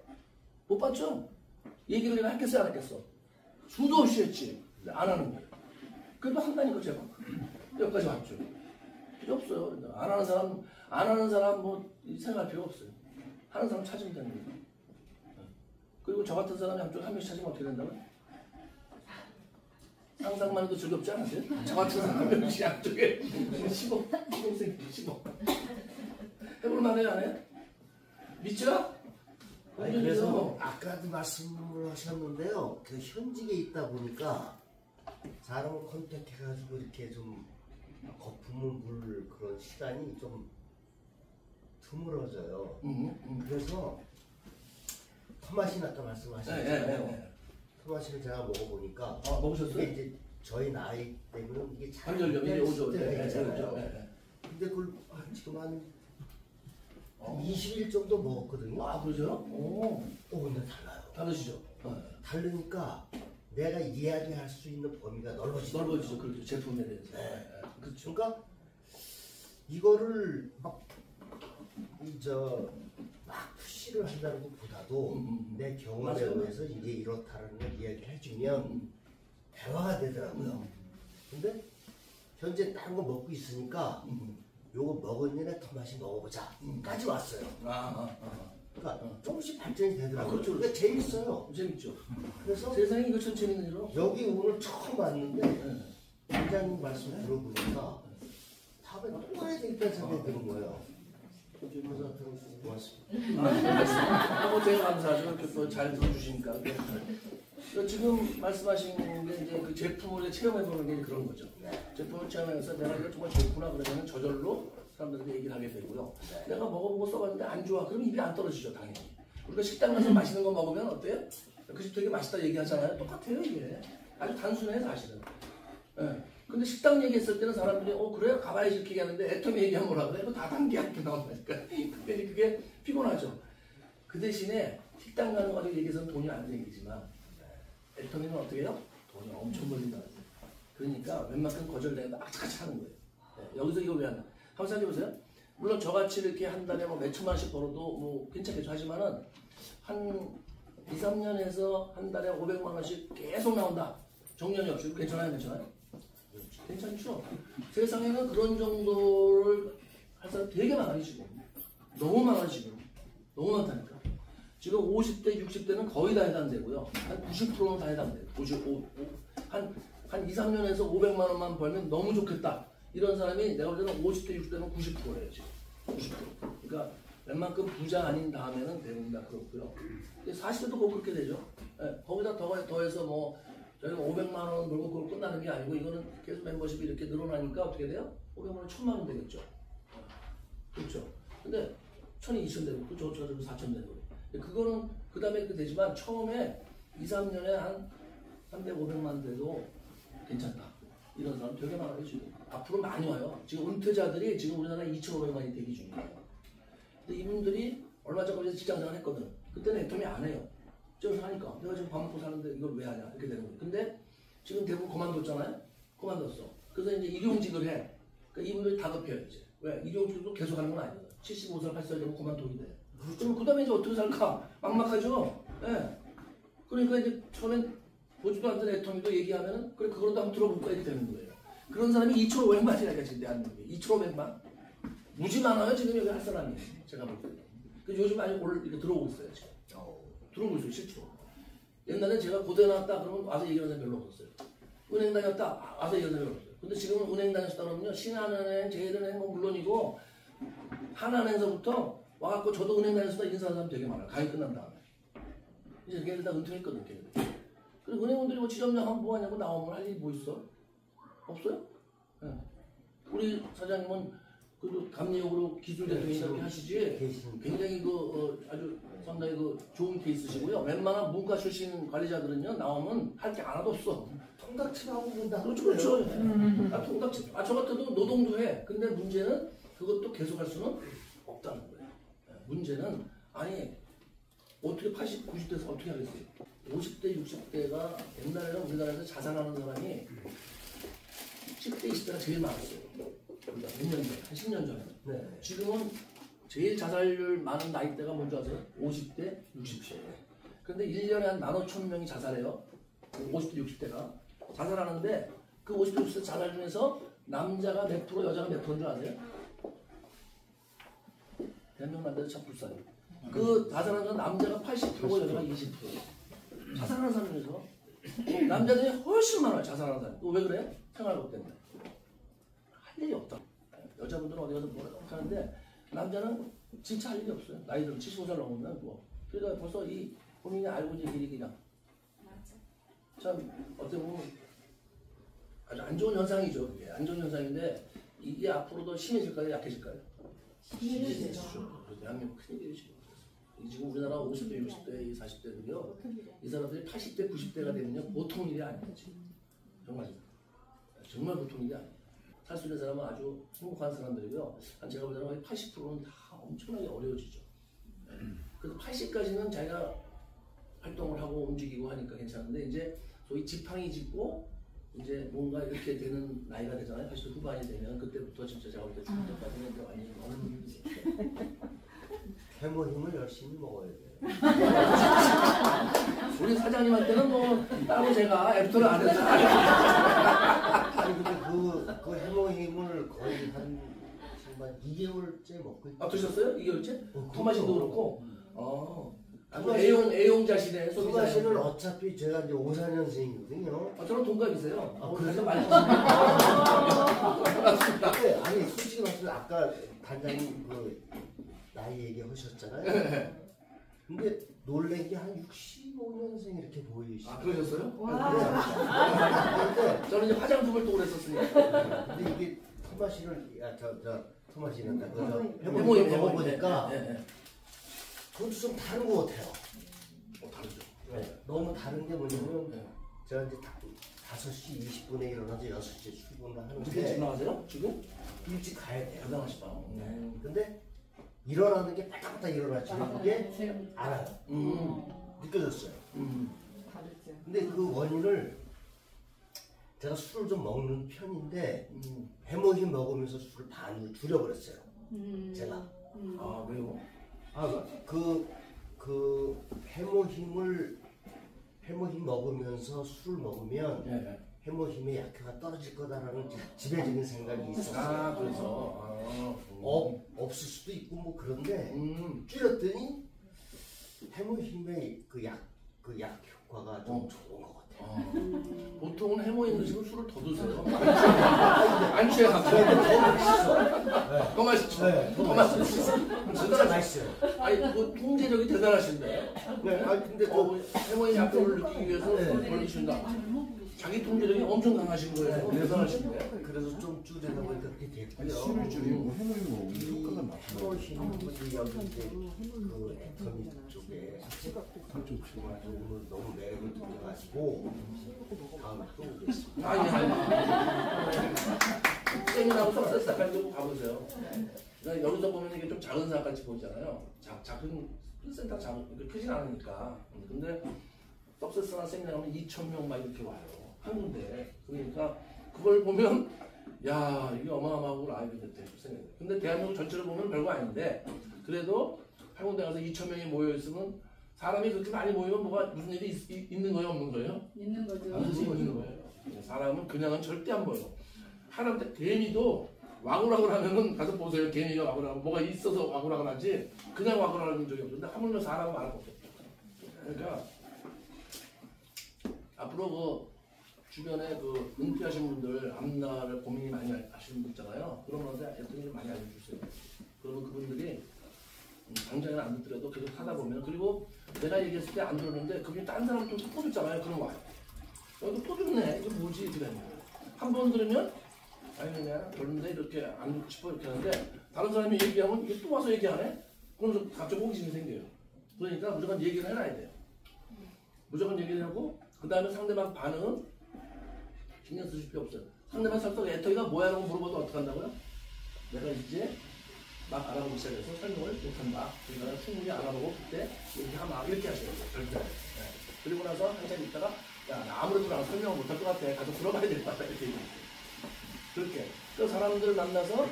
A: 못 봤죠? 얘기를 내가 했겠어 안 했겠어? 수도 없이 했지. 안 하는 거예요. 그래도 한다니까 제가. 여기까지 왔죠. 필요 없어요. 안 하는 사람 뭐 생각할 필요 없어요. 하는 사람 찾으면 되는 거예요. 그리고 저 같은 사람이 한쪽 한 명씩 찾으면 어떻게 된다고요? 상상만 해도 즐겁지 않으세요? 저 같은 사람 한 명씩 양쪽에 10억. 해볼만 해요, 안 해요? 믿죠?
C: 아니, 그래서 아까도 말씀을 하셨는데요. 그 현직에 있다 보니까 사람을 컨택해가지고 이렇게 좀 거품을 물 그런 시간이 좀 드물어져요. 그래서 토마신 아까 말씀하셨잖아요. 토마신을 제가 먹어보니까
A: 먹으셨어요?
C: 이게 이제 저희 나이 때문에 이게 잘
A: 관절염이 오죠.
C: 근데 그걸 지금 한
A: 어.
C: 20일 정도 먹었거든요.
A: 아, 그러죠? 오,
C: 근데 달라요.
A: 다르시죠?
C: 다르니까 내가 이야기할 수 있는 범위가 넓어지죠.
A: 넓어지죠. 그렇죠. 제품에 대해서.
C: 네.
A: 그렇죠.
C: 그러니까 이거를 막 푸시를 한다는 것보다도 내 경험에
A: 맞아요.
C: 의해서 이게 이렇다는 걸 이야기를 해주면 대화가 되더라고요. 근데 현재 다른 거 먹고 있으니까 요거 먹은 일에 더 맛이 먹어보자까지 왔어요. 그러니까 조금씩 발전이 되더라고요.
A: 그렇죠.
C: 그러니까 재밌어요.
A: 재밌죠.
C: 그래서
A: 세상에 이것처럼 재밌는 일은 없어.
C: 여기 오늘 처음 왔는데 회장님 말씀 들어보니까 다음에 또 와야 되겠다는 생각이 드는 거예요. 그래서 고맙습니다.
A: 하고 제가 감사하죠. 이렇게 또 잘 들어주시니까. 지금 말씀하신 게 이제 그 제품을 체험해보는 게 그런 거죠. 제품을 체험해서 내가 이거 정말 좋구나 그러면 저절로 사람들한테 얘기를 하게 되고요. 내가 먹어보고 써봤는데 안 좋아. 그러면 입이 안 떨어지죠, 당연히. 우리가 식당 가서 맛있는 거 먹으면 어때요? 그 집 되게 맛있다 얘기하잖아요. 똑같아요, 이게. 아주 단순해, 사실은. 예. 근데 식당 얘기했을 때는 사람들이 그래? 가봐야지 이렇게 얘기하는데 애터미 얘기하면 뭐라 그래? 다 단계 이렇게 나온다니까. 그게 피곤하죠. 그 대신에 식당 가는 거 가지고 얘기해서는 돈이 안 생기지만 애터미는 어떻게 해요? 돈이 엄청 벌린다. 그러니까 웬만큼 거절되는데 악착같이 하는 거예요. 네. 여기서 이걸 왜 하나? 한번 생각해보세요. 물론 저같이 이렇게 한 달에 뭐 몇천만 원씩 벌어도 뭐 괜찮겠죠. 하지만은 한 2, 3년에서 한 달에 500만 원씩 계속 나온다. 정년이 없이. 괜찮아요? 괜찮아요? 괜찮죠? 세상에는 그런 정도를 할 사람 되게 많아요, 지금. 너무 많아요, 지금. 너무 많다니까. 지금 50대, 60대는 거의 다 해당되고요. 한 90%는 다 해당돼요. 55, 한 2, 3년에서 500만 원만 벌면 너무 좋겠다. 이런 사람이 내가 볼 때는 50대, 60대는 90%예요, 지금. 90%. 그러니까 웬만큼 부자 아닌 다음에는 대부분 다 그렇고요. 40대도 꼭 그렇게 되죠. 네, 거기다 더해서 뭐 저희가 500만 원 벌고 그걸 끝나는 게 아니고 이거는 계속 멤버십이 이렇게 늘어나니까 어떻게 돼요? 500만 원 1000만 원 되겠죠. 그렇죠. 근데 1000이 2000 되고 그 저도 4000 되고 그거는 그 다음에 그렇게 되지만 처음에 2, 3년에 한 300, 500만 돼도 괜찮다. 이런 사람 되게 많아요 지금. 앞으로 많이 와요. 지금 은퇴자들이 지금 우리나라에 2,500만이 대기 중이에요. 근데 이분들이 얼마 전까지 직장생활 했거든. 그때는 애터미 안 해요. 지금 하니까 내가 지금 밥 먹고 사는데 이걸 왜 하냐 이렇게 되는 거예요. 근데 지금 대부분 그만뒀잖아요. 그만뒀어. 그래서 이제 일용직을 해. 그러니까 이분들이 다급해요 이제. 왜? 일용직도 계속 하는 건 아니거든. 75살, 80살 되면 그만둬야 돼. 그럼 그 다음에 이제 어떻게 살까? 막막하죠. 예. 그러니까 이제 처음엔 보지도 않던 애터미도 얘기하면은 그래 그거라도 한번 들어볼까 이렇게 되는 거예요. 그런 사람이 2,500만이라니까 지금 대한민국에 2,500만? 무지 많아요 지금 여기 할 사람이. 제가 볼 때. 그래서 요즘 많이 이렇게 들어오고 있어요 지금. 들어오고 있어요 실제로. 옛날에 제가 고대 나왔다 그러면 와서 얘기하는 사람 별로 없었어요. 은행 다녔다 와서 얘기하는 사람 별로 없어요. 근데 지금은 은행 다녔다 그러면요 신한은행, 제일은행 뭐 물론이고 하나은행서부터 와갖고 저도 은행 다녔다 인사하는 사람 되게 많아요. 강의 끝난 다음에. 이제 걔네들 다 은퇴했거든 걔네들. 그리고 은행원들이 뭐 지점장 뭐 하냐고 나오면 할 일이 뭐 있어? 없어요? 네. 우리 사장님은 그래도 감리역으로 기술대통령 이렇게 하시지 굉장히 아주 상당히 좋은 케이스시고요. 웬만한 문과 출신 관리자들은요 나오면 할 게 하나도 없어.
C: 통닭집하고 본다.
A: 그렇죠. 통닭집. 저 같아도 노동도 해. 근데 문제는 그것도 계속 할 수는 없다는 거예요. 문제는 아니 어떻게 80, 90대에서 어떻게 하겠어요? 50대, 60대가 옛날에는 우리나라에서 자살하는 사람이 10대, 20대가 제일 많았어요. 그러니까 몇 년 전에, 한 10년 전에.
C: 네.
A: 지금은 제일 자살률 많은 나이대가 뭔지 아세요? 50대, 60대. 근데 1년에 한 15,000명이 자살해요. 50대, 60대가. 자살하는데 그 50대, 60대 자살 중에서 남자가 몇 프로, 여자가 몇 프로인 줄 아세요? 대한민국 남자들 참 불쌍해요. 그 자살하는 사람 남자가 80%고 여자가 20%. 자살하는 사람 중에서 남자들이 훨씬 많아요. 자살하는 사람. 왜 그래? 생활복 때문에. 할 일이 없다. 여자분들은 어디 가서 뭐라고 하는데 남자는 진짜 할 일이 없어요. 나이 들면 75살 넘으면 뭐. 그러니까 벌써 이 본인이 알고 있는 일이 그냥 참 어떻게 보면 아주 안 좋은 현상이죠. 이게 안 좋은 현상인데 이게 앞으로도 심해질까요? 약해질까요? 심해지죠. 대한민국 큰일이죠. 지금 우리나라 50대, 60대, 40대들이요. 이 사람들이 80대, 90대가 되면요. 보통 일이 아니에요. 정말 보통 일이 아니에요. 살 수 있는 사람은 아주 행복한 사람들이고요. 제가 볼 때는 거의 80%는 다 엄청나게 어려워지죠. 그래서 80까지는 자기가 활동을 하고 움직이고 하니까 괜찮은데 이제 소위 지팡이 짚고 이제 뭔가 이렇게 되는 나이가 되잖아요. 80대 후반이 되면 그때부터 진짜 제가 볼 때 죽을 때까지는 이제 완전히 너무 힘들죠.
C: 해모힘을 열심히 먹어야 돼요.
A: 우리 사장님한테는 뭐 따로 제가 애프터를 안 해서
C: 아니 근데 그 해모힘을 거의 한 정말 2개월째 먹고 있어요.
A: 드셨어요? 2개월째? 토마신도 그렇고 아주
C: 토마신-
A: 애용자시네.
C: 토마신은 어차피 제가 이제 54년생이거든요.
A: 저랑 동갑이세요.
C: 그래서
A: 많이
C: 근데 아니 솔직히 말해서 아까 단장님 그 나이 얘기하셨잖아요. 근데 놀란 게 한 65년생 이렇게 보이시죠.
A: 그러셨어요?
C: 근데
A: 저는 이제 화장품을 또 그랬었으니까.
C: 근데 이게 토마신을 토마신은
A: 해모임
C: 먹어보니까
A: 네.
C: 그것도 좀 다른 것 같아요.
A: 다르죠.
C: 너무 다른 게 뭐냐면
A: 네.
C: 제가 이제 5시 20분에 일어나서 6시에 출근을
A: 어떻게 집
C: 하는데
A: 나가세요? 지금?
C: 일찍 가야 돼요.
A: 대단하시다.
C: 근데 일어나는 게 딱딱딱 일어나지 그게 알아요. 느껴졌어요.
B: 다르죠.
C: 근데 그 원인을 제가 술을 좀 먹는 편인데 해모힘 먹으면서 술을 반으로 줄여버렸어요. 제가.
A: 왜요?
C: 그 해모힘 먹으면서 술 먹으면
A: 네.
C: 해모힘의 약효가 떨어질 거다라는 지배적인 생각이 있었어요.
A: 그래서.
C: 없을 수도 있고 뭐 그런데 줄였더니 해모힘의 그 약 효과가 좀 좋은 것 같아요.
A: 보통은 해모임 드시고 술을 더 드세요. 안 취해갖고. 더 맛있죠.
C: 네,
A: 더 맛있죠.
C: 진짜 맛있어요.
A: 아니, 뭐 통제력이 대단하신데.
C: 네, 근데
A: 해모임 약효를 느끼기 위해서
C: 네.
A: 걸리신다. 자기 통제력이 엄청 강하신 거예요. 대단하신데.
C: 그래서 좀 줄이다 보니까 그렇게 됐고요.
D: 술을 줄이고 해물이 먹으면 효과가 나타나요.
C: 해모힘이 여기 이제 그 애터미 쪽에
D: 한쪽 치고
C: 오늘 너무 매력을 느껴가지고 다음에 또 오겠습니다.
A: 세미나하고 석세스 사까지 가보세요. 그러니까 여기서 보면 이게 좀 작은 사까지 보이잖아요. 작은 센터 작은 크진 않으니까. 근데 석세스나 세미나 가면 2,000명 막 이렇게 와요. 한 군데. 그러니까 그걸 보면 야 이게 어마어마하고 알게 됐대 생각해. 근데 대한민국 전체를 보면 별거 아닌데 그래도 한 군데 가서 2,000명이 모여 있으면 사람이 그렇게 많이 모이면 뭐가 무슨 일이 있는 거예요, 없는 거예요?
B: 있는 거죠.
A: 반드시 있는 거예요. 사람은 그냥은 절대 안 보여. 하나한테 개미도 와글와글 하면은 가서 보세요. 개미가 와글와글 뭐가 있어서 와글와글 하지 그냥 와글와글 적이 없는데 하물며 사람은 말할 거 없어요. 그러니까 앞으로 그 주변에 그 은퇴하신 분들 앞날을 고민이 많이 하시는 분 있잖아요. 그런 분한테 애통을 많이 알려주세요. 그러면 그분들이 당장은 안 듣더라도 계속 하다 보면 그리고 내가 얘기했을 때 안 들었는데 그분이 다른 사람 또 또 듣잖아요. 그럼 와요. 여기 또 듣네. 이거 뭐지? 이렇게 되는 거예요. 한 번 들으면 아니 그냥 별론데 이렇게 안 듣고 싶어 이렇게 하는데 다른 사람이 얘기하면 이게 또 와서 얘기하네? 그러면서 갑자기 호기심이 생겨요. 그러니까 무조건 얘기를 해놔야 돼요. 무조건 얘기를 하고 그 다음에 상대방 반응은 신경 쓰실 필요 없어요. 상대방 설득 애터기가 뭐야 라고 물어봐도 어떻게 한다고요? 내가 이제 막 알아보기 시작해서 설명을 못한다. 그러니까 충분히 알아보고 그때 이렇게 하면 이렇게 하셔야 돼요. 절대. 네. 그리고 나서 한참 있다가 야, 나 아무래도 나 설명을 못할 것 같아. 가서 물어봐야 될 것 같다. 이렇게 얘기해요. 그렇게. 그 사람들을 만나서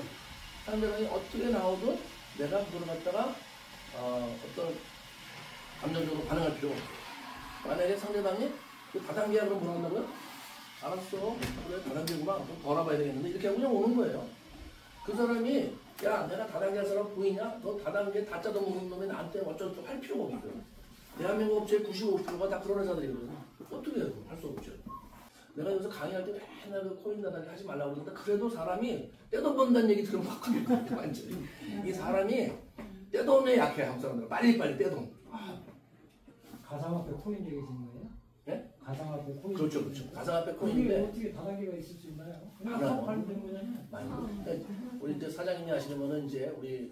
A: 상대방이 어떻게 나오든 내가 그걸 갖다가 어떤 감정적으로 반응할 필요가 없어요. 만약에 상대방이 그 다단계야 그럼 뭐 한다고요? 알았어. 그래 다단계구나. 좀 더 알아봐야 되겠는데 이렇게 하고 그냥 오는 거예요. 그 사람이 야 내가 다단계 사람 보이냐? 너 다단계 다짜도 모르는 놈이 나한테 어쩌고 할 필요가 없거든. 대한민국 업체의 95%가 다 그런 회사들이거든. 어떻게 해요? 할 수 없죠. 내가 여기서 강의할 때 맨날 그 코인 다단계 하지 말라고 그러는데 그래도 사람이 떼돈 번다는 얘기 들으면 확 걸리거든요. 완전히. 이 사람이 떼돈에 약해. 한국 사람들은 빨리빨리 떼돈.
E: 가상화폐 코인 얘기하시는 거예요?
A: 네?
E: 가상화폐 코인.
A: 그렇죠, 그렇죠. 가상화폐
E: 그게
A: 코인인데
E: 어떻게 다단계가 있을 수 있나요? 그냥
A: 많아요.
E: 딱 관련된 거잖아요.
A: 많이. 그러니까 우리 이제 사장님이 하시는 거는 이제 우리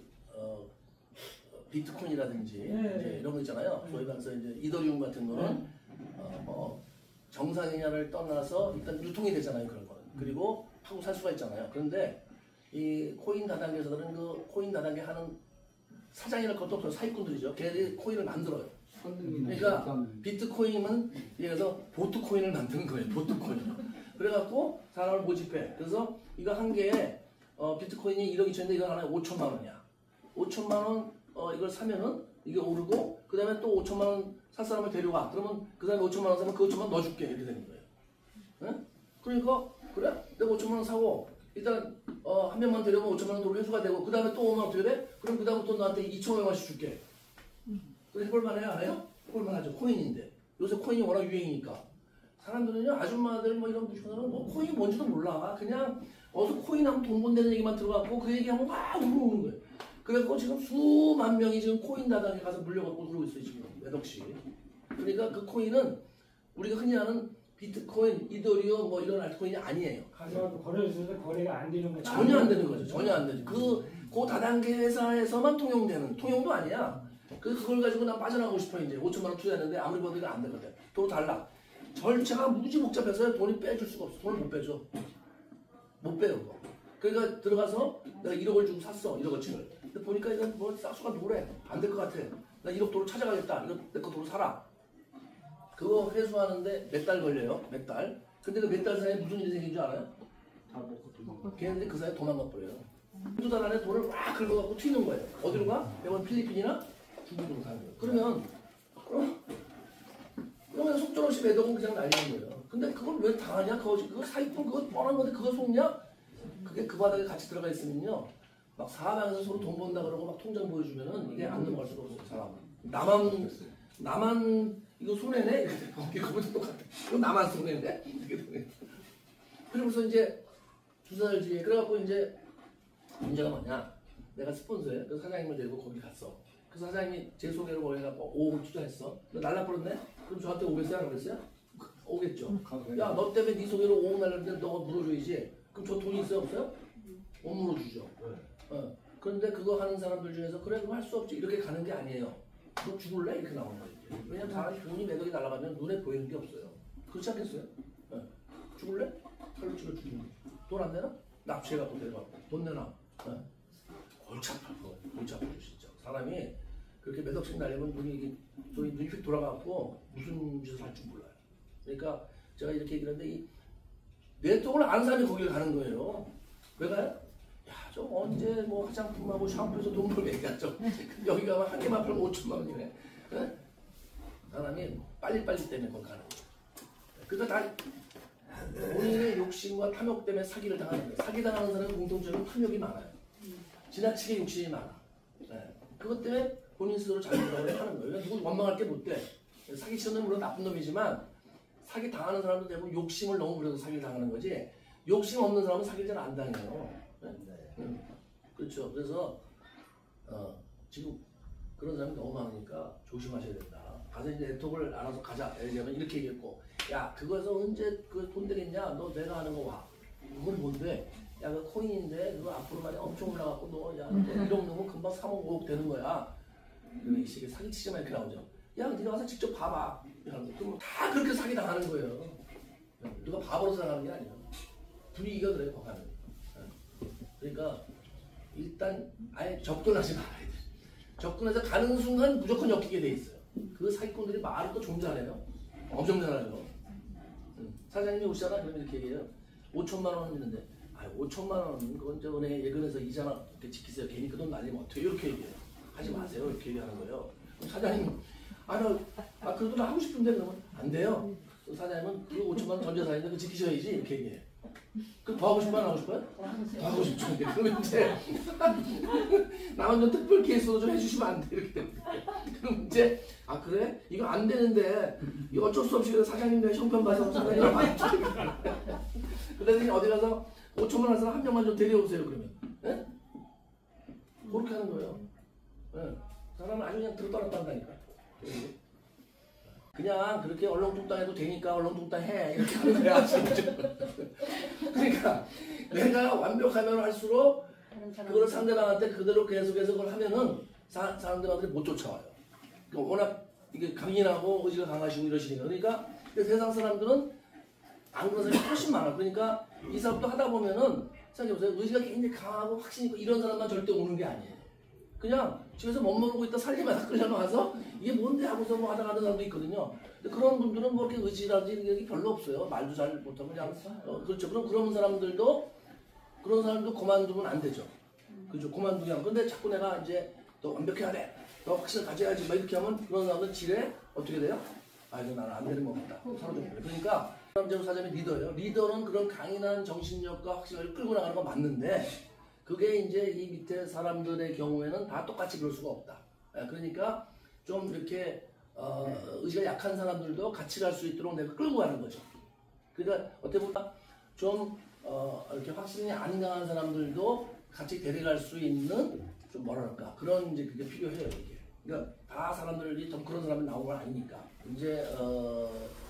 A: 비트코인이라든지
E: 네.
A: 이제 이런 거 있잖아요. 저희 방에서 이제 이더리움 같은 거는 뭐 정상이냐를 떠나서 일단 유통이 되잖아요. 그런 거는 그리고 하고 살 수가 있잖아요. 그런데 이 코인 다단계에서는 그 코인 다단계 하는 사장이랄 것도 없어요. 사기꾼들이죠. 걔들이 코인을 만들어요. 그러니까 비트코인은 예를 보트코인을 만드는 거예요. 보트코인. 그래갖고 사람을 모집해. 그래서 이거 한 개에 비트코인이 1억 2천인데 이거 하나에 5천만 원이야. 5천만 원 이걸 사면은 이게 오르고 그 다음에 또 5천만 원 살 사람을 데려와. 그러면 그 다음에 5천만 원 사면 그 5천만 원 넣어줄게. 이렇게 되는 거예요. 네? 그러니까 그래? 내가 5천만 원 사고 일단 한 명만 데려오면 5천만 원 도로 회수가 되고 그 다음에 또 5만 원 어떻게 돼? 그럼 그 다음부터 너한테 2,500원씩 줄게. 그래 해볼만 해요? 안 해요? 해볼만 하죠. 코인인데. 요새 코인이 워낙 유행이니까. 사람들은요, 아줌마들 뭐 이런 부시들은 뭐 코인이 뭔지도 몰라. 그냥 어서 코인하면 돈 번다는 얘기만 들어갖고 그 얘기하면 막 울어오는 거예요. 그래갖고 지금 수만 명이 지금 코인 다단에 가서 물려갖고 그러고 있어요, 지금. 몇 억씩. 그러니까 그 코인은 우리가 흔히 아는 비트코인, 이더리움 뭐 이런 알트코인이 아니에요.
E: 가져와도 거래소에서 거래가 안 되는 거죠.
A: 전혀 안 되는 거죠. 전혀 안 되죠. 그 다단계 회사에서만 통용되는, 통용도 아니야. 그걸 가지고 난 빠져나가고 싶어, 이제. 5천만 원 투자했는데 아무리 봐도 이거 안 되거든. 또 달라. 절차가 무지 복잡해서 돈이 빼줄 수가 없어. 돈을 못 빼줘. 못 빼요, 그거. 그러니까 들어가서 내가 1억을 주고 샀어, 1억어치를. 근데 보니까 이건 뭐 싹수가 노래. 안 될 것 같아. 나 1억 도로 찾아가겠다. 이거 내 거 도로 사라. 그거 회수하는데 몇 달 걸려요. 몇 달. 근데 그 몇 달 사이에 무슨 일이 생긴 줄 알아요?
D: 다 먹고 또
A: 걔네들이 그 사이에 도망가 버려요. 한두 달 안에 돈을 막 긁어갖고 튀는 거예요. 어디로 가? 이번 필리핀이나 중국으로 가는 거예요. 그러면 속절없이 매덕은 그냥 날리는 거예요. 근데 그걸 왜 당하냐? 그거 사기꾼 그거 뻔한 건데 그거 속냐? 그게 그 바닥에 같이 들어가 있으면요. 막 사방에서 서로 돈 번다 그러고 막 통장 보여주면은 이게 안 넘어갈 수가 없어요, 사람은. 나만 이거 손해네? 그거보다 똑같아. 이거 나만 손해네? 이렇게 되네. 그러면서 이제 두 달 뒤에 그래갖고 이제 문제가 뭐냐? 내가 스폰서에 그 사장님을 데리고 거기 갔어. 그 사장님이 제 소개로 뭐 해갖고 5억을 투자했어. 너 날라버렸네? 그럼 저한테 오겠어요? 안 오겠어요? 오겠죠. 야, 너 때문에 네 소개로 5억 날렸는데 너가 물어줘야지. 그럼 저 돈이 있어요? 없어요? 못 물어주죠. 그런데 그거 하는 사람들 중에서 그래 그럼 할 수 없지 이렇게 가는 게 아니에요. 너 죽을래? 이렇게 나오는 거예요. 왜냐면 사람이 돈이 매덕이 날아가면 눈에 보이는 게 없어요. 그렇지 않겠어요? 죽을래? 칼로 치러 죽는 거지. 돈 안 내나? 납치해갖고 데려가고 돈 내놔. 골치 아파. 골치 아파요 진짜. 사람이 그렇게 몇 억씩 날리면 눈이 휙 돌아가고 무슨 짓을 할 줄 몰라요. 그러니까 제가 이렇게 얘기하는데 이 네트워크를 아는 사람이 거기를 가는 거예요. 왜 가요? 야, 저 언제 뭐 화장품하고 샴푸에서 돈 벌면 얘기하죠. 여기 가면 한 개만 팔면 5천만 원이네. 네? 사람이 빨리빨리 때문에 거기 가는 거예요. 그러니까 다 본인의 욕심과 탐욕 때문에 사기를 당하는 거예요. 사기 당하는 사람은 공통적으로 탐욕이 많아요. 지나치게 욕심이 많아. 네. 그것 때문에 본인 스스로 잘못하고 하는 거예요. 누구 원망할 게 못 돼. 사기 치는 놈은 물론 나쁜 놈이지만 사기 당하는 사람도 대부분 욕심을 너무 부려서 사기를 당하는 거지 욕심 없는 사람은 사기를 잘 안 당해요. 네? 그렇죠. 그래서 지금 그런 사람이 너무 많으니까 조심하셔야 된다. 가서 이제 네트워크를 알아서 가자. 예를 들면 이렇게 얘기했고 야 그거에서 언제 그 돈 되겠냐? 너 내가 하는 거 와. 그건 뭔데? 야 그 코인인데 그거 앞으로 만에 엄청 올라가고 너 1억 넣으면 금방 3억 5억 되는 거야. 그러면 이 시기에 사기치지만 이렇게 나오죠. 야 네가 와서 직접 봐봐. 그럼 다 그렇게 사기 당하는 거예요. 누가 바보로 당하는 게 아니에요. 분위기가 그래요. 거기 가면. 그러니까 일단 아예 접근하지 말아야 돼. 접근해서 가는 순간 무조건 엮이게 돼 있어요. 그 사기꾼들이 말을 또 좀 잘해요. 엄청 잘하죠. 사장님이 오시잖아. 그러면 이렇게 얘기해요. 5천만 원 있는데 5천만 원 그건 저 은행에 예금해서 이자나 이렇게 지키세요. 괜히 그 돈 날리면 어떻게 이렇게 얘기해요. 하지 마세요. 이렇게 얘기하는 거예요. 그럼 사장님 그래도 나 하고 싶은데 그러면 안 돼요. 사장님은 그 5천만 원 전재산인데 그거 지키셔야지 이렇게 얘기해요. 그럼 더 하고 싶어요? 안 하고 싶어요? 더 하고 싶죠. 그러면 이제 나만 좀 특별 케이스로 좀 해주시면 안 돼? 이렇게 되는 거예요. 그럼 이제 그래? 이거 안 되는데 이거 어쩔 수 없이 사장님 내가 형편 봐서 사장님 그래서 어디 가서 5천만 원 사람 한 명만 좀 데려오세요 그러면. 네? 그렇게 하는 거예요. 네. 사람은 아주 그냥 들어떨었다 한다니까. 그냥 그렇게 얼렁뚱땅해도 되니까 얼렁뚱땅해 이렇게 하는 거야. 그러니까 내가 완벽하면 할수록 그걸 상대방한테 그대로 계속해서 그걸 하면은 상대방들이 못 쫓아와요. 그러니까 워낙 이게 강인하고 의지가 강하시고 이러시니까. 그러니까 세상 사람들은 안 그런 사람이 훨씬 많아. 그러니까 이 사업도 하다 보면은 생각해보세요. 의지가 굉장히 강하고 확신 있고 이런 사람만 절대 오는 게 아니에요. 그냥 집에서 멋모르고 있다 살림하다 끌려나와서 이게 뭔데 하고서 뭐 하다 가는 사람도 있거든요. 근데 그런 분들은 뭐 이렇게 의지라든지 이런 게 별로 없어요. 말도 잘 못하고 그냥 그렇죠. 그런 사람들도 그만두면 안 되죠. 그죠. 그만두기 하면. 근데 자꾸 내가 이제 너 완벽해야 돼. 너 확신을 가져야지. 막 이렇게 하면 그런 사람들 지레 어떻게 돼요? 아, 이거 나는 안 되는 것 같다. 사라져버려. 그러니까 사람제로 사자면 리더예요. 리더는 그런 강인한 정신력과 확신을 끌고 나가는 건 맞는데 그게 이제 이 밑에 사람들의 경우에는 다 똑같이 그럴 수가 없다. 그러니까 좀 이렇게 의지가 약한 사람들도 같이 갈 수 있도록 내가 끌고 가는 거죠. 그러니까 어떻게 보면 좀 이렇게 확신이 안 강한 사람들도 같이 데려갈 수 있는 좀 뭐랄까 그런 이제 그게 필요해요 이게. 그러니까 다 사람들이 좀 그런 사람이 나오는 건 아니니까 이제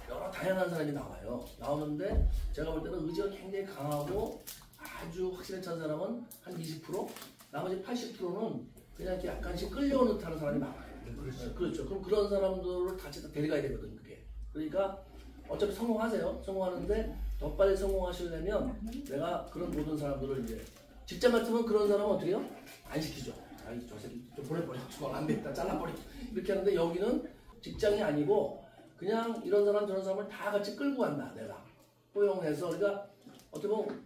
A: 여러 다양한 사람이 나와요. 나오는데 제가 볼 때는 의지가 굉장히 강하고 아주 확신에 찬 사람은 한 20%, 나머지 80%는 그냥 이렇게 약간씩 끌려오는 듯한 사람이 많아요. 그렇죠. 그럼 그런 사람들을 같이 다 데려가야 되거든요, 그게. 그러니까 어차피 성공하세요. 성공하는데 더 빨리 성공하시려면 내가 그런 모든 사람들을 이제 직장 같으면 그런 사람은 어떻게 해요? 안 시키죠. 아이, 저 새끼 좀 보내버려. 저건 안 되겠다. 잘라버려. 이렇게 하는데 여기는 직장이 아니고 그냥 이런 사람 저런 사람을 다 같이 끌고 간다. 내가 포용해서. 그러니까 어떻게 보면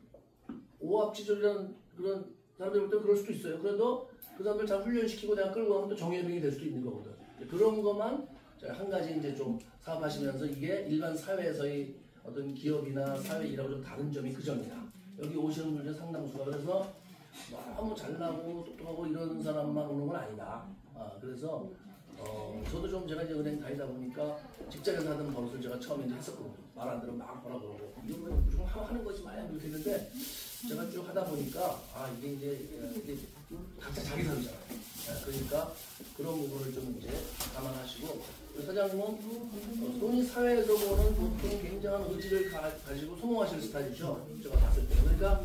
A: 오합지졸이라는 그런 사람들 볼 때 그럴 수도 있어요. 그래도 그 사람들 잘 훈련시키고 내가 끌고 가면 또 정예병이 될 수도 있는 거거든. 그런 것만 한 가지 이제 좀 사업하시면서 이게 일반 사회에서의 어떤 기업이나 사회 일하고 좀 다른 점이 그 점이다. 여기 오시는 분들 상당수가 그래서 너무 잘나고 똑똑하고 이런 사람만 오는 건 아니다. 그래서 저도 좀 제가 이제 은행 다니다 보니까 직장에서 하던 버릇을 제가 처음에 이제 했었거든요. 말 안 들으면 막 뭐라 그러고 이거 뭐 무조건 하는 거지 마야 이렇게 했는데 제가 쭉 하다 보니까 이게 이제 각자 자기 사업이잖아요. 그러니까 그런 부분을 좀 이제 감안하시고 사장님은 돈이 사회에서 보는 보통 굉장한 의지를 가지고 성공하실 스타일이죠. 제가 봤을 때. 그러니까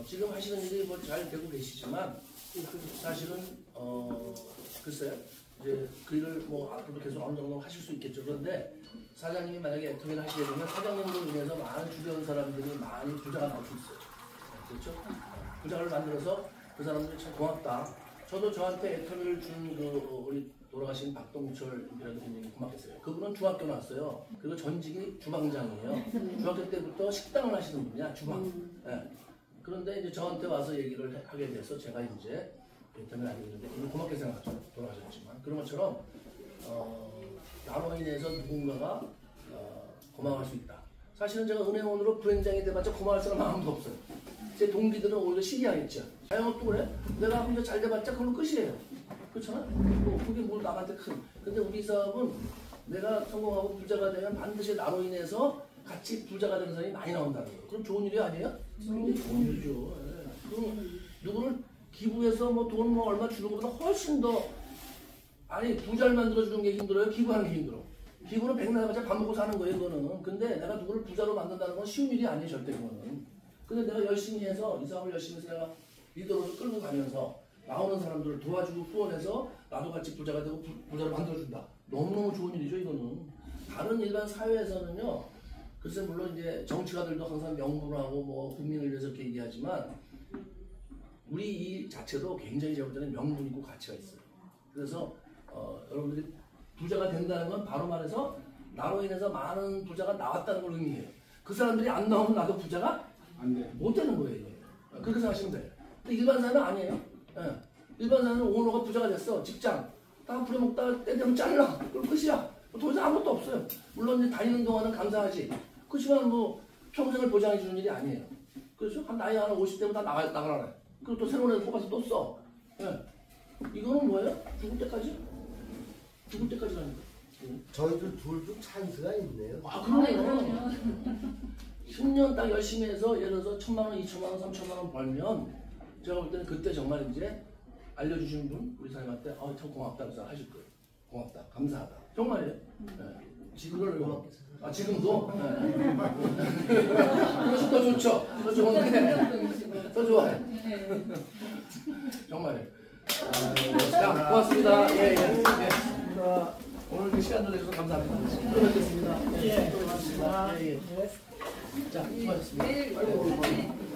A: 지금 하시는 일이 뭐 잘 되고 계시지만 사실은 글쎄요. 이제 그 일을 뭐 앞으로도 계속 어느 정도 하실 수 있겠죠. 그런데 사장님이 만약에 애터미를 하시게 되면 사장님으로 인해서 많은 주변 사람들이 많이 부자가 나올 수 있어요. 그렇죠? 부자를 만들어서 그 사람들이 참 고맙다. 저도 저한테 애터미를 준 그 우리 돌아가신 박동철이라는 굉장히 고맙겠어요. 그분은 중학교 나왔어요. 그리고 전직이 주방장이에요. 중학교 때부터 식당을 하시는 분이야, 주방. 그런데 이제 저한테 와서 얘기를 하게 돼서 제가 이제 애터미를 알게 됐는데 이분 고맙게 생각하죠. 돌아가셨지만. 그런 것처럼 나로 인해서 누군가가 고마워할 수 있다. 사실은 제가 은행원으로 부행장이 돼봤자 고마워할 사람 아무도 없어요. 제 동기들은 오히려 시기하겠죠. 자영업도 그래? 내가 혼자 잘 돼봤자 그걸로 끝이에요. 그렇잖아? 그게 뭘 남한테 큰. 근데 우리 사업은 내가 성공하고 부자가 되면 반드시 나로 인해서 같이 부자가 되는 사람이 많이 나온다는 거예요. 그럼 좋은 일이 아니에요? 굉장히 좋은 일이죠. 그럼 누구를 기부해서 뭐 돈 뭐 얼마 주는 것보다 훨씬 더 아니 부자를 만들어주는 게 힘들어요? 기부하는 게 힘들어. 기부는 백날 해봤자 밥 먹고 사는 거예요, 그거는. 근데 내가 누구를 부자로 만든다는 건 쉬운 일이 아니에요, 절대 그거는. 근데 내가 열심히 해서, 이 사업을 열심히 해서 내가 리더로 끌고 가면서 나오는 사람들을 도와주고 후원해서 나도 같이 부자가 되고 부자로 만들어준다. 너무너무 좋은 일이죠, 이거는. 다른 일반 사회에서는요, 글쎄, 물론 이제 정치가들도 항상 명분하고 뭐 국민을 위해서 이렇게 얘기하지만 우리 이 자체도 굉장히 제가 볼 때는 명분 있고 가치가 있어요. 그래서 여러분들이 부자가 된다는 건 바로 말해서 나로 인해서 많은 부자가 나왔다는 걸 의미해요. 그 사람들이 안 나오면 나도 부자가
E: 안 돼.
A: 못 되는 거예요. 그렇게 생각하시면 돼요. 근데 일반 사회는 아니에요. 일반 사회는 오너가 부자가 됐어. 직장. 딱 부려먹다가 때 되면 잘라. 그럼 끝이야. 더 이상 아무것도 없어요. 물론 이제 다니는 동안은 감사하지. 그렇지만 뭐 평생을 보장해 주는 일이 아니에요. 그렇죠? 한 나이 한 50대면 다 나가라. 그리고 또 새로운 애들 뽑아서 또 써. 이거는 뭐예요? 죽을 때까지? 죽을 때까지라니까.
C: 저희들 둘 중 찬스가 있네요.
A: 그러네요. 10년 딱 열심히 해서 예를 들어서 1,000만 원, 2,000만 원, 3,000만 원 벌면 제가 볼 때는 그때 정말 이제 알려주신 분 우리 사장님한테 참 고맙다고 생각 하실 거예요. 고맙다, 감사하다. 정말이에요. 지금은 지금도. 그래서 더 좋죠. 더 좋은데 더 좋아요. 정말이에요. 자, 고맙습니다. 예. 오늘 오늘 시간 내주셔서 감사합니다. 또 뵙겠습니다. 네, 또 뵙겠습니다. 예, 예. 자, 수고하셨습니다.
F: 내일 사진